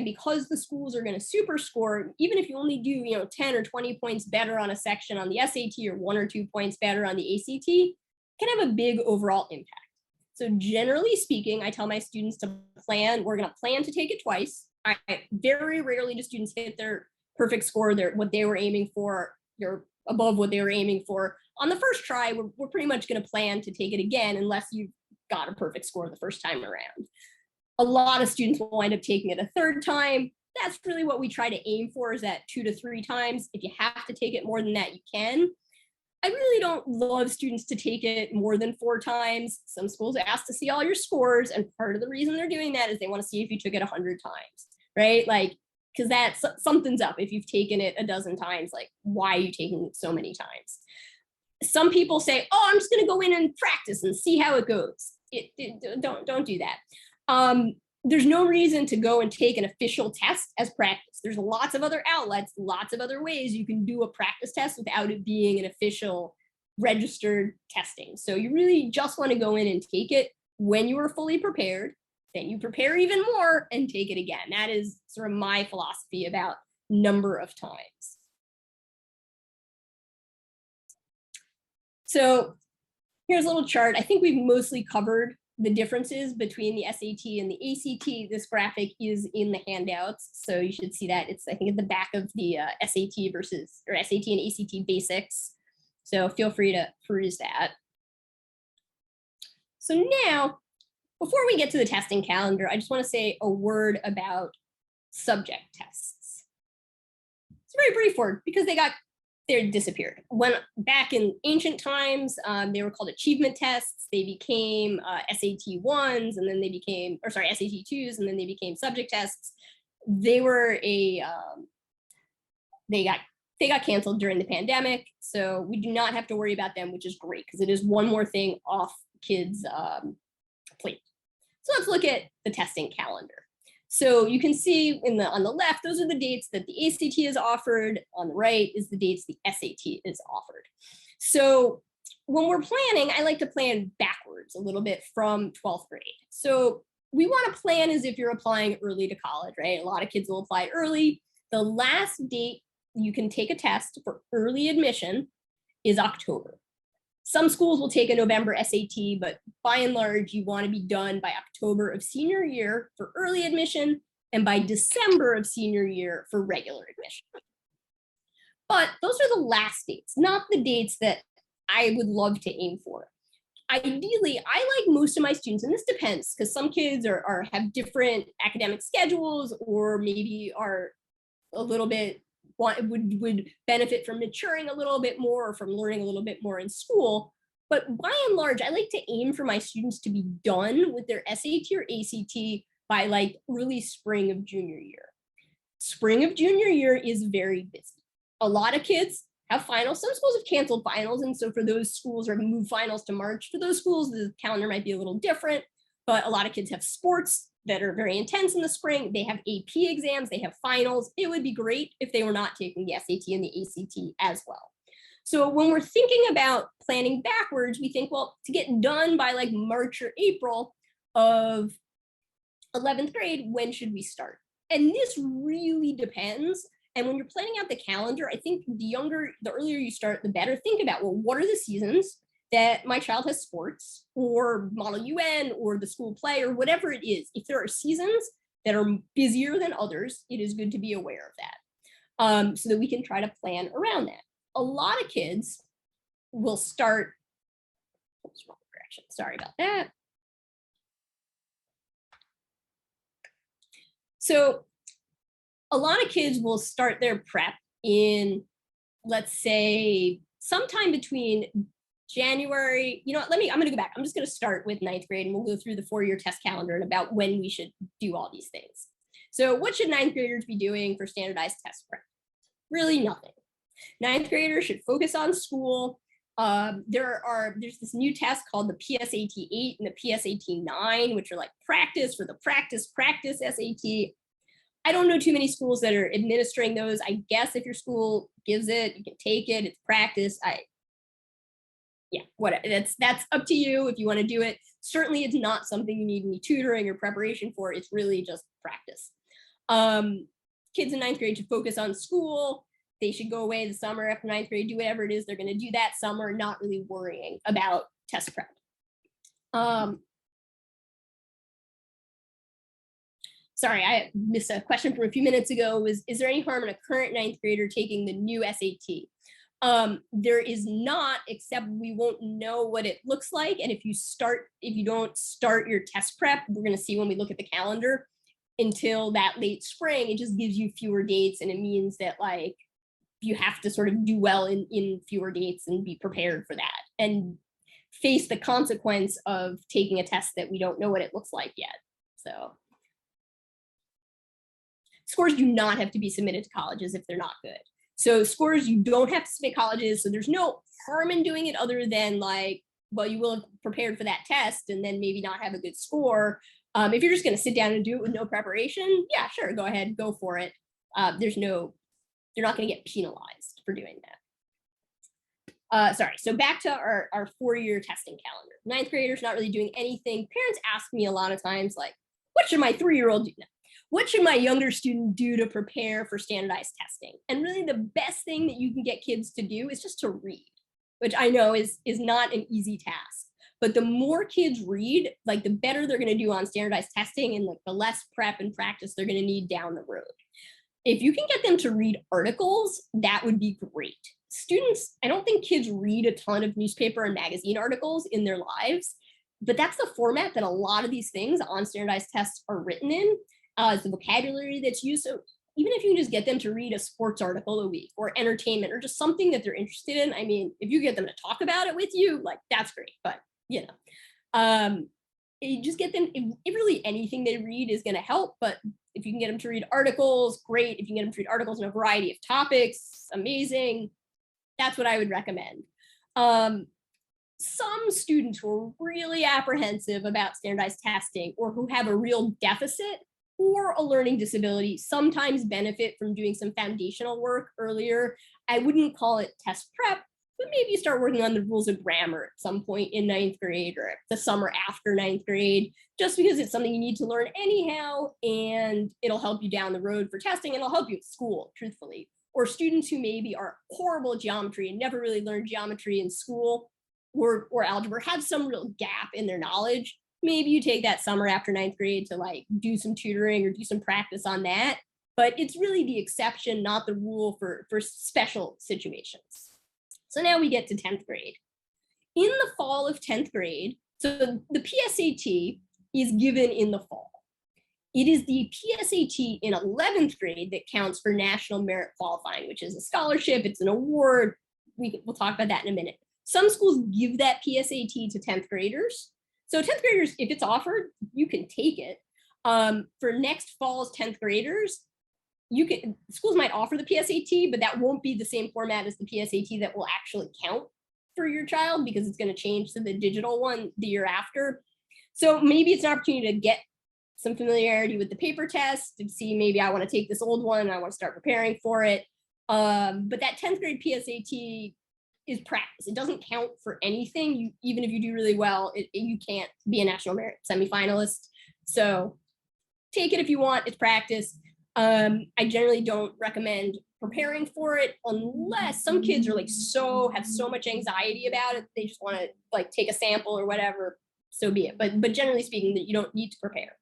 because the schools are going to super score, even if you only do 10 or 20 points better on a section on the SAT or 1 or 2 points better on the ACT, can have a big overall impact. So generally speaking, I tell my students we're going to plan to take it twice. Very rarely do students hit their perfect score, what they were aiming for, they're above what they were aiming for. On the first try, we're pretty much going to plan to take it again unless you've got a perfect score the first time around. A lot of students will wind up taking it a third time. That's really what we try to aim for, is that 2 to 3 times. If you have to take it more than that, you can. I really don't love students to take it more than 4 times. Some schools ask to see all your scores, and part of the reason they're doing that is they want to see if you took it 100 times, right? Like, because something's up if you've taken it a dozen times. Like, why are you taking it so many times? Some people say, oh, I'm just going to go in and practice and see how it goes. Don't do that. There's no reason to go and take an official test as practice. There's lots of other outlets, lots of other ways you can do a practice test without it being an official registered testing. So you really just want to go in and take it when you are fully prepared. Then you prepare even more and take it again. That is sort of my philosophy about number of times. So here's a little chart. I think we've mostly covered the differences between the SAT and the ACT. This graphic is in the handouts, so you should see that. It's, I think, at the back of the SAT and ACT basics. So feel free to peruse that. So now, before we get to the testing calendar, I just want to say a word about subject tests. It's a very brief word because they disappeared. When back in ancient times, they were called achievement tests. They became SAT 1s, and then they became, or sorry, SAT 2s, and then they became subject tests. They were they got canceled during the pandemic, so we do not have to worry about them, which is great because it is one more thing off kids' plate. So let's look at the testing calendar. So you can see on the left, those are the dates that the ACT is offered. On the right is the dates the SAT is offered. So when we're planning, I like to plan backwards a little bit from 12th grade. So we want to plan as if you're applying early to college, right? A lot of kids will apply early. The last date you can take a test for early admission is October. Some schools will take a November SAT, but by and large, you want to be done by October of senior year for early admission and by December of senior year for regular admission. But those are the last dates, not the dates that I would love to aim for. Ideally, I like most of my students, and this depends because some kids have different academic schedules or maybe are a little bit would benefit from maturing a little bit more or from learning a little bit more in school. But by and large, I like to aim for my students to be done with their SAT or ACT by like early spring of junior year. Spring of junior year is very busy. A lot of kids have finals. Some schools have canceled finals, and so for those schools or moved finals to March. For those schools, the calendar might be a little different, but a lot of kids have sports that are very intense in the spring. They have AP exams, they have finals. It would be great if they were not taking the SAT and the ACT as well. So when we're thinking about planning backwards, we think, well, to get done by like March or April of 11th grade, when should we start? And this really depends. And when you're planning out the calendar, I think the earlier you start, the better. Think about, well, what are the seasons that my child has sports or Model UN or the school play or whatever it is. If there are seasons that are busier than others, it is good to be aware of that so that we can try to plan around that. A lot of kids will start, oops, wrong direction, sorry about that. So a lot of kids will start their prep in, let's say, sometime between January, I'm going to go back. I'm just going to start with 9th grade and we'll go through the 4-year test calendar and about when we should do all these things. So what should 9th graders be doing for standardized test prep? Really nothing. 9th graders should focus on school. There's this new test called the PSAT 8 and the PSAT 9, which are like practice for the practice SAT. I don't know too many schools that are administering those. I guess if your school gives it, you can take it. It's practice. That's up to you if you want to do it. Certainly, it's not something you need any tutoring or preparation for. It's really just practice. Kids in 9th grade should focus on school. They should go away the summer after 9th grade, do whatever it is they're going to do that summer, not really worrying about test prep. Sorry, I missed a question from a few minutes ago. Is there any harm in a current 9th grader taking the new SAT? There is not, except we won't know what it looks like. And if you don't start your test prep, we're going to see when we look at the calendar until that late spring, it just gives you fewer dates. And it means that like you have to sort of do well in fewer dates and be prepared for that and face the consequence of taking a test that we don't know what it looks like yet. So scores do not have to be submitted to colleges if they're not good. So scores, you don't have to submit colleges. So there's no harm in doing it other than like, well, you will have prepared for that test and then maybe not have a good score. If you're just going to sit down and do it with no preparation, yeah, sure, go ahead, go for it. You're not going to get penalized for doing that. Sorry, so back to our 4-year testing calendar. 9th graders not really doing anything. Parents ask me a lot of times, like, what should my 3-year-old do? What should my younger student do to prepare for standardized testing? And really the best thing that you can get kids to do is just to read, which I know is not an easy task. but the more kids read, like the better they're going to do on standardized testing, and like the less prep and practice they're going to need down the road. If you can get them to read articles, that would be great. Students, I don't think kids read a ton of newspaper and magazine articles in their lives, but that's the format that a lot of these things on standardized tests are written in. It's the vocabulary that's used. So even if you can just get them to read a sports article a week or entertainment or just something that they're interested in, I mean, if you get them to talk about it with you, like that's great. But you just get them, if really anything they read is going to help. But if you can get them to read articles, great. If you can get them to read articles on a variety of topics, amazing. That's what I would recommend. Some students who are really apprehensive about standardized testing or who have a real deficit or a learning disability sometimes benefit from doing some foundational work earlier. I wouldn't call it test prep, but maybe you start working on the rules of grammar at some point in 9th grade or the summer after 9th grade, just because it's something you need to learn anyhow, and it'll help you down the road for testing, and it'll help you at school, truthfully. Or students who maybe are horrible at geometry and never really learned geometry in school or algebra, have some real gap in their knowledge. Maybe you take that summer after 9th grade to like do some tutoring or do some practice on that. But it's really the exception, not the rule for special situations. So now we get to 10th grade. In the fall of 10th grade, so the PSAT is given in the fall. It is the PSAT in 11th grade that counts for National Merit Qualifying, which is a scholarship, it's an award. We'll talk about that in a minute. Some schools give that PSAT to 10th graders. So 10th graders, if it's offered, you can take it. For next fall's 10th graders, schools might offer the PSAT, but that won't be the same format as the PSAT that will actually count for your child, because it's going to change to the digital one the year after. So maybe it's an opportunity to get some familiarity with the paper test, to see maybe I want to take this old one and I want to start preparing for it. But that 10th grade PSAT is practice. It doesn't count for anything. Even if you do really well, you can't be a national merit semifinalist. So take it if you want. It's practice. I generally don't recommend preparing for it unless some kids are like have so much anxiety about it, they just want to like take a sample or whatever. So be it. But generally speaking, that you don't need to prepare.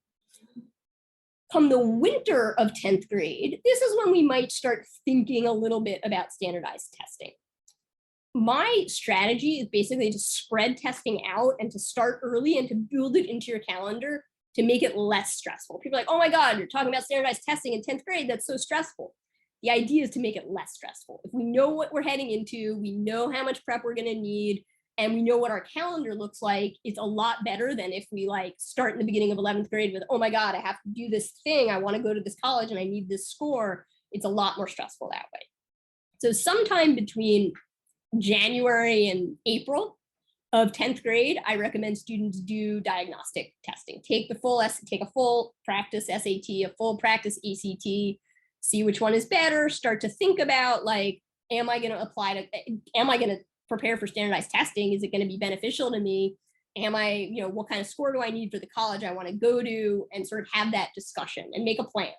Come the winter of 10th grade, this is when we might start thinking a little bit about standardized testing. My strategy is basically to spread testing out and to start early and to build it into your calendar to make it less stressful. People are like, oh my God, you're talking about standardized testing in 10th grade. That's so stressful. The idea is to make it less stressful. If we know what we're heading into, we know how much prep we're going to need, and we know what our calendar looks like, it's a lot better than if we like start in the beginning of 11th grade with, oh my God, I have to do this thing. I want to go to this college and I need this score. It's a lot more stressful that way. So sometime between January and April of 10th grade, I recommend students do diagnostic testing. Take a full practice SAT, a full practice ACT, see which one is better, start to think about like, am I going to prepare for standardized testing? Is it going to be beneficial to me? What kind of score do I need for the college I want to go to? And sort of have that discussion and make a plan.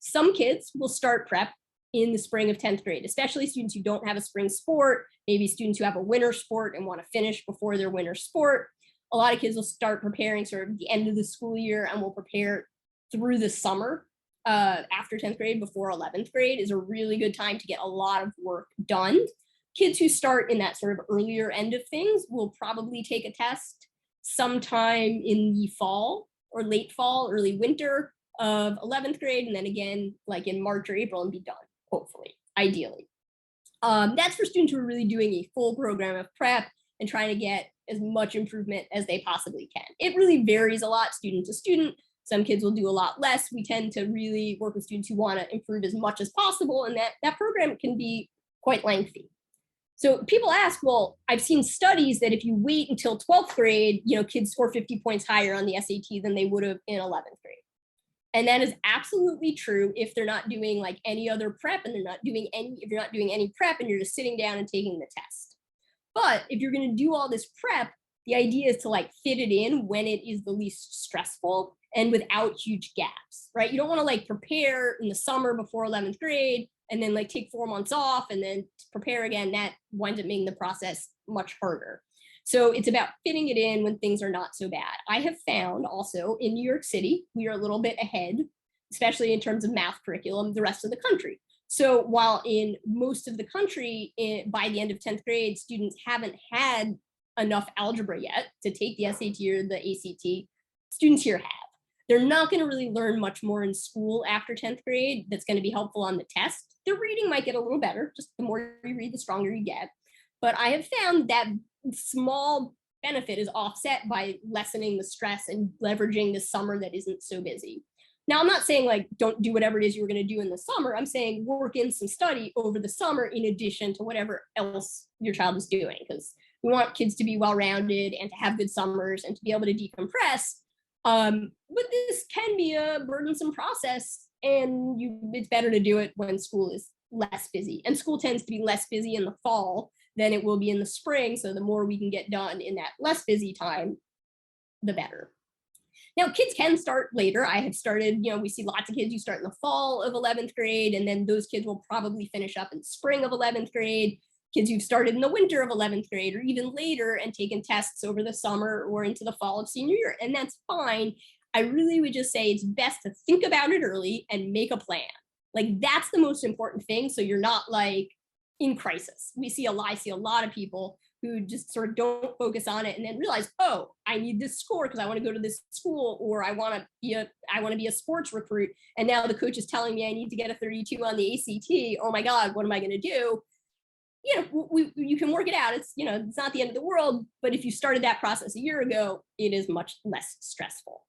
Some kids will start prep in the spring of 10th grade, especially students who don't have a spring sport, maybe students who have a winter sport and want to finish before their winter sport. A lot of kids will start preparing sort of the end of the school year and will prepare through the summer after 10th grade. Before 11th grade is a really good time to get a lot of work done. Kids who start in that sort of earlier end of things will probably take a test sometime in the fall or late fall, early winter of 11th grade, and then again like in March or April and be done, hopefully, ideally. That's for students who are really doing a full program of prep and trying to get as much improvement as they possibly can. It really varies a lot student to student. Some kids will do a lot less. We tend to really work with students who want to improve as much as possible, and that program can be quite lengthy. So people ask, well, I've seen studies that if you wait until 12th grade, kids score 50 points higher on the SAT than they would have in 11th grade. And that is absolutely true if they're not doing like any other prep, and if you're not doing any prep and you're just sitting down and taking the test. But if you're going to do all this prep, the idea is to like fit it in when it is the least stressful and without huge gaps, right? You don't want to like prepare in the summer before 11th grade and then like take 4 months off and then prepare again. That winds up making the process much harder. So it's about fitting it in when things are not so bad. I have found also in New York City, we are a little bit ahead, especially in terms of math curriculum, the rest of the country. So while in most of the country, by the end of 10th grade, students haven't had enough algebra yet to take the SAT or the ACT, students here have. They're not going to really learn much more in school after 10th grade that's going to be helpful on the test. Their reading might get a little better, just the more you read, the stronger you get. But I have found that small benefit is offset by lessening the stress and leveraging the summer that isn't so busy. Now, I'm not saying like don't do whatever it is you were going to do in the summer. I'm saying work in some study over the summer in addition to whatever else your child is doing, because we want kids to be well-rounded and to have good summers and to be able to decompress. But this can be a burdensome process, and it's better to do it when school is less busy. And school tends to be less busy in the fall than it will be in the spring. So the more we can get done in that less busy time, the better. Now, kids can start later. I have started, we see lots of kids who start in the fall of 11th grade, and then those kids will probably finish up in spring of 11th grade. Kids who've started in the winter of 11th grade or even later and taken tests over the summer or into the fall of senior year, and that's fine. I really would just say it's best to think about it early and make a plan. Like, that's the most important thing, so you're not like in crisis. I see a lot of people who just sort of don't focus on it and then realize, oh, I need this score because I want to go to this school, or I want to be a sports recruit, and now the coach is telling me I need to get a 32 on the ACT. Oh my God, what am I going to do? You can work it out. It's not the end of the world, but if you started that process a year ago, it is much less stressful.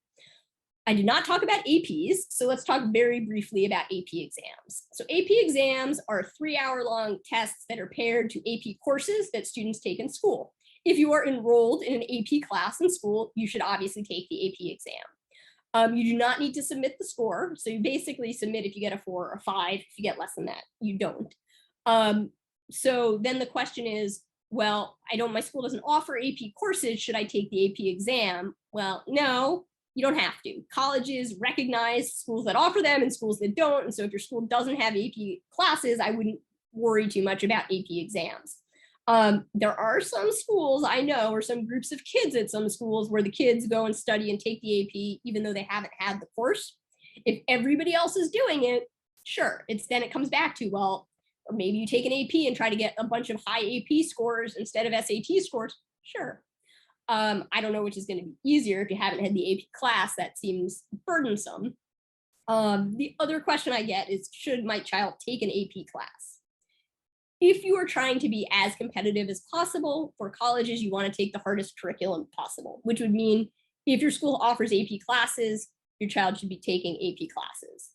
I did not talk about APs, so let's talk very briefly about AP exams. So AP exams are 3-hour-long tests that are paired to AP courses that students take in school. If you are enrolled in an AP class in school, you should obviously take the AP exam. You do not need to submit the score, so you basically submit if you get a 4 or 5. If you get less than that, you don't. So then the question is, well, my school doesn't offer AP courses. Should I take the AP exam? Well, no. You don't have to. Colleges recognize schools that offer them and schools that don't. And so if your school doesn't have AP classes, I wouldn't worry too much about AP exams. There are some schools I know, or some groups of kids at some schools, where the kids go and study and take the AP even though they haven't had the course. If everybody else is doing it, sure. Then it comes back to, well, or maybe you take an AP and try to get a bunch of high AP scores instead of SAT scores. Sure. I don't know which is going to be easier. If you haven't had the AP class, that seems burdensome. The other question I get is, should my child take an AP class? If you are trying to be as competitive as possible for colleges, you want to take the hardest curriculum possible, which would mean if your school offers AP classes, your child should be taking AP classes.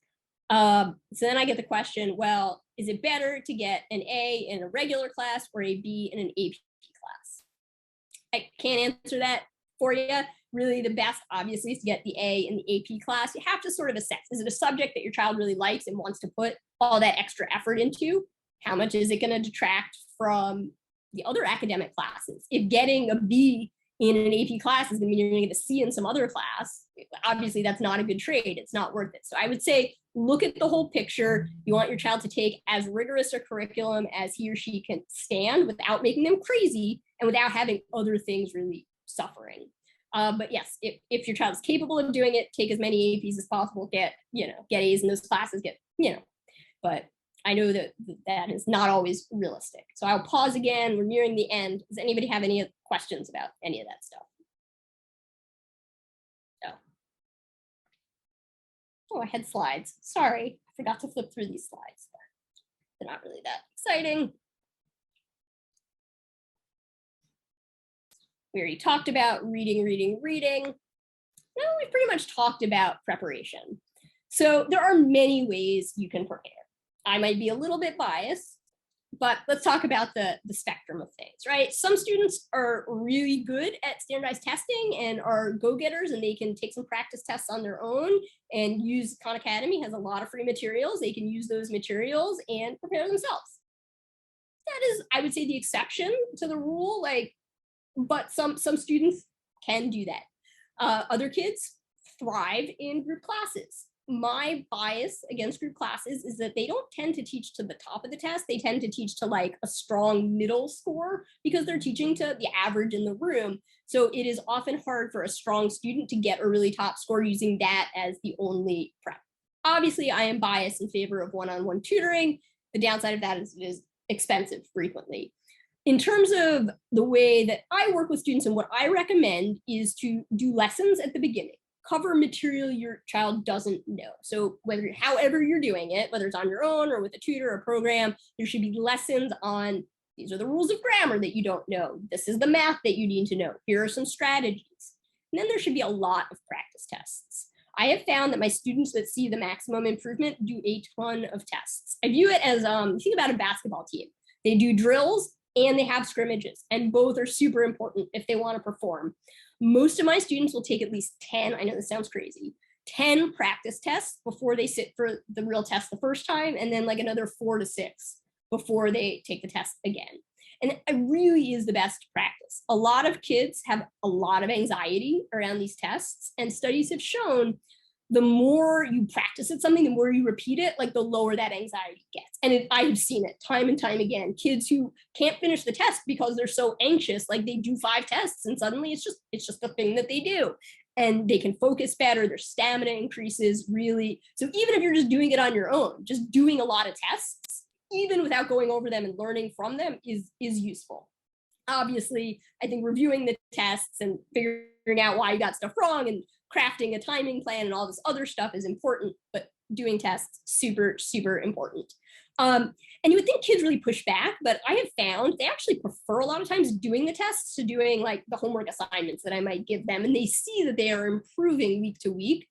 So then I get the question, well, is it better to get an A in a regular class or a B in an AP class? I can't answer that for you. Really, the best, obviously, is to get the A in the AP class. You have to sort of assess, is it a subject that your child really likes and wants to put all that extra effort into? How much is it going to detract from the other academic classes? If getting a B in an AP class is going to mean you're going to get a C in some other class, obviously that's not a good trade. It's not worth it. So I would say, look at the whole picture. You want your child to take as rigorous a curriculum as he or she can stand without making them crazy and without having other things really suffering. But yes, if your child is capable of doing it, take as many APs as possible, get A's in those classes, but I know that that is not always realistic. So I'll pause again. We're nearing the end. Does anybody have any questions about any of that stuff? Oh, I had slides. Sorry, I forgot to flip through these slides. They're not really that exciting. We already talked about reading. Now we've pretty much talked about preparation. So there are many ways you can prepare. I might be a little bit biased, but let's talk about the spectrum of things, right? Some students are really good at standardized testing and are go-getters, and they can take some practice tests on their own and use Khan Academy has a lot of free materials. They can use those materials and prepare themselves. That is, I would say, the exception to the rule, but some students can do that. Other kids thrive in group classes. my bias against group classes is that they don't tend to teach to the top of the test. They tend to teach to like a strong middle score because they're teaching to the average in the room. So it is often hard for a strong student to get a really top score using that as the only prep. Obviously, I am biased in favor of one-on-one tutoring. The downside of that is it is expensive frequently. In terms of the way that I work with students and what I recommend is to do lessons at the beginning. Cover material your child doesn't know. So however you're doing it, whether it's on your own or with a tutor or program, there should be lessons on these are the rules of grammar that you don't know. This is the math that you need to know. Here are some strategies. And then there should be a lot of practice tests. I have found that my students that see the maximum improvement do a ton of tests. I view it as, think about a basketball team. They do drills and they have scrimmages, and both are super important if they want to perform. Most of my students will take at least 10, I know this sounds crazy, 10 practice tests before they sit for the real test the first time, and then like another 4 to 6 before they take the test again. And it really is the best practice. A lot of kids have a lot of anxiety around these tests, and studies have shown the more you practice at something, the more you repeat it, like the lower that anxiety gets. And I've seen it time and time again. Kids who can't finish the test because they're so anxious, like they do 5 tests and suddenly it's just the thing that they do. And they can focus better, their stamina increases really. So even if you're just doing it on your own, just doing a lot of tests, even without going over them and learning from them is useful. Obviously, I think reviewing the tests and figuring out why you got stuff wrong and crafting a timing plan and all this other stuff is important, but doing tests, super, super important. And you would think kids really push back, but I have found they actually prefer a lot of times doing the tests to doing like the homework assignments that I might give them, and they see that they are improving week to week.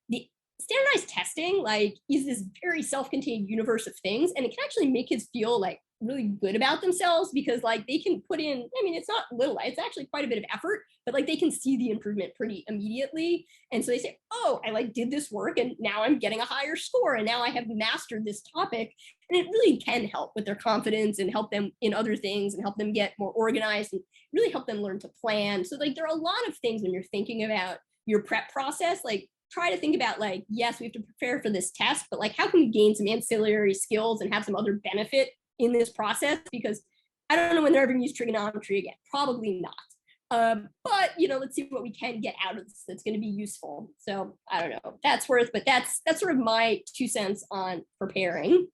The standardized testing like is this very self-contained universe of things, and it can actually make kids feel like really good about themselves because like they can put in, I mean, it's not little, it's actually quite a bit of effort, but like they can see the improvement pretty immediately. And so they say, oh, I like did this work and now I'm getting a higher score and now I have mastered this topic. And it really can help with their confidence and help them in other things and help them get more organized and really help them learn to plan. So like there are a lot of things when you're thinking about your prep process, like try to think about like, yes, we have to prepare for this test, but like how can we gain some ancillary skills and have some other benefit in this process? Because I don't know when they're ever going to use trigonometry again, probably not. But you know, let's see what we can get out of this that's going to be useful. So I don't know, that's sort of my 2 cents on preparing.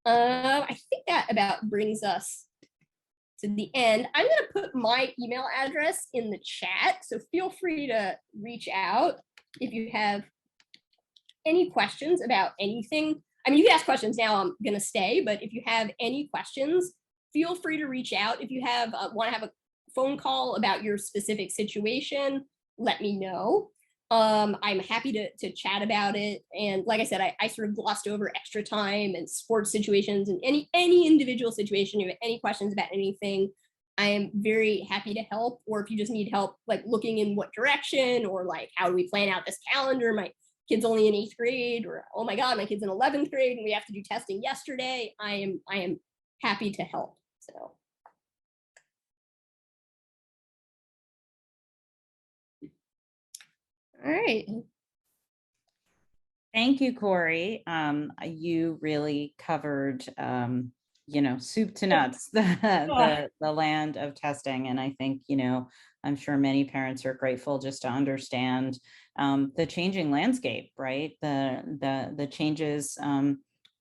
I think that about brings us to the end. I'm going to put my email address in the chat, so feel free to reach out if you have any questions about anything. I mean, you can ask questions now, I'm going to stay, but if you have any questions, feel free to reach out. If you have want to have a phone call about your specific situation, let me know. I'm happy to chat about it. And like I said, I sort of glossed over extra time and sports situations and any individual situation. You have any questions about anything, I am very happy to help. Or if you just need help, like looking in what direction or like, how do we plan out this calendar? My kid's only in 8th grade, or oh my God, my kid's in 11th grade and we have to do testing yesterday. I am happy to help. So. All right. Thank you, Cory. You really covered, you know, soup to nuts, the land of testing. And I think, you know, I'm sure many parents are grateful just to understand the changing landscape, right? The changes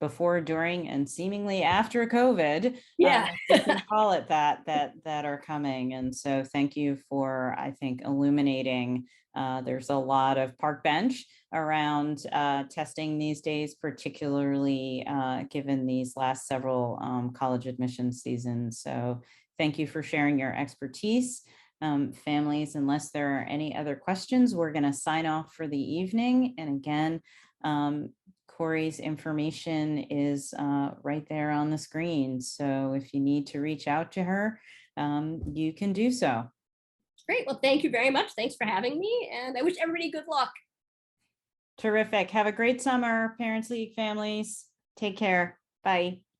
before, during, and seemingly after COVID, yeah, we can call it that are coming. And so thank you for, I think, illuminating. There's a lot of park bench around testing these days, particularly given these last several college admission seasons. So thank you for sharing your expertise. Families, unless there are any other questions, we're going to sign off for the evening. And again, Cory's information is right there on the screen. So if you need to reach out to her, you can do so. Great. Well, thank you very much. Thanks for having me. And I wish everybody good luck. Terrific. Have a great summer, Parents League families. Take care. Bye.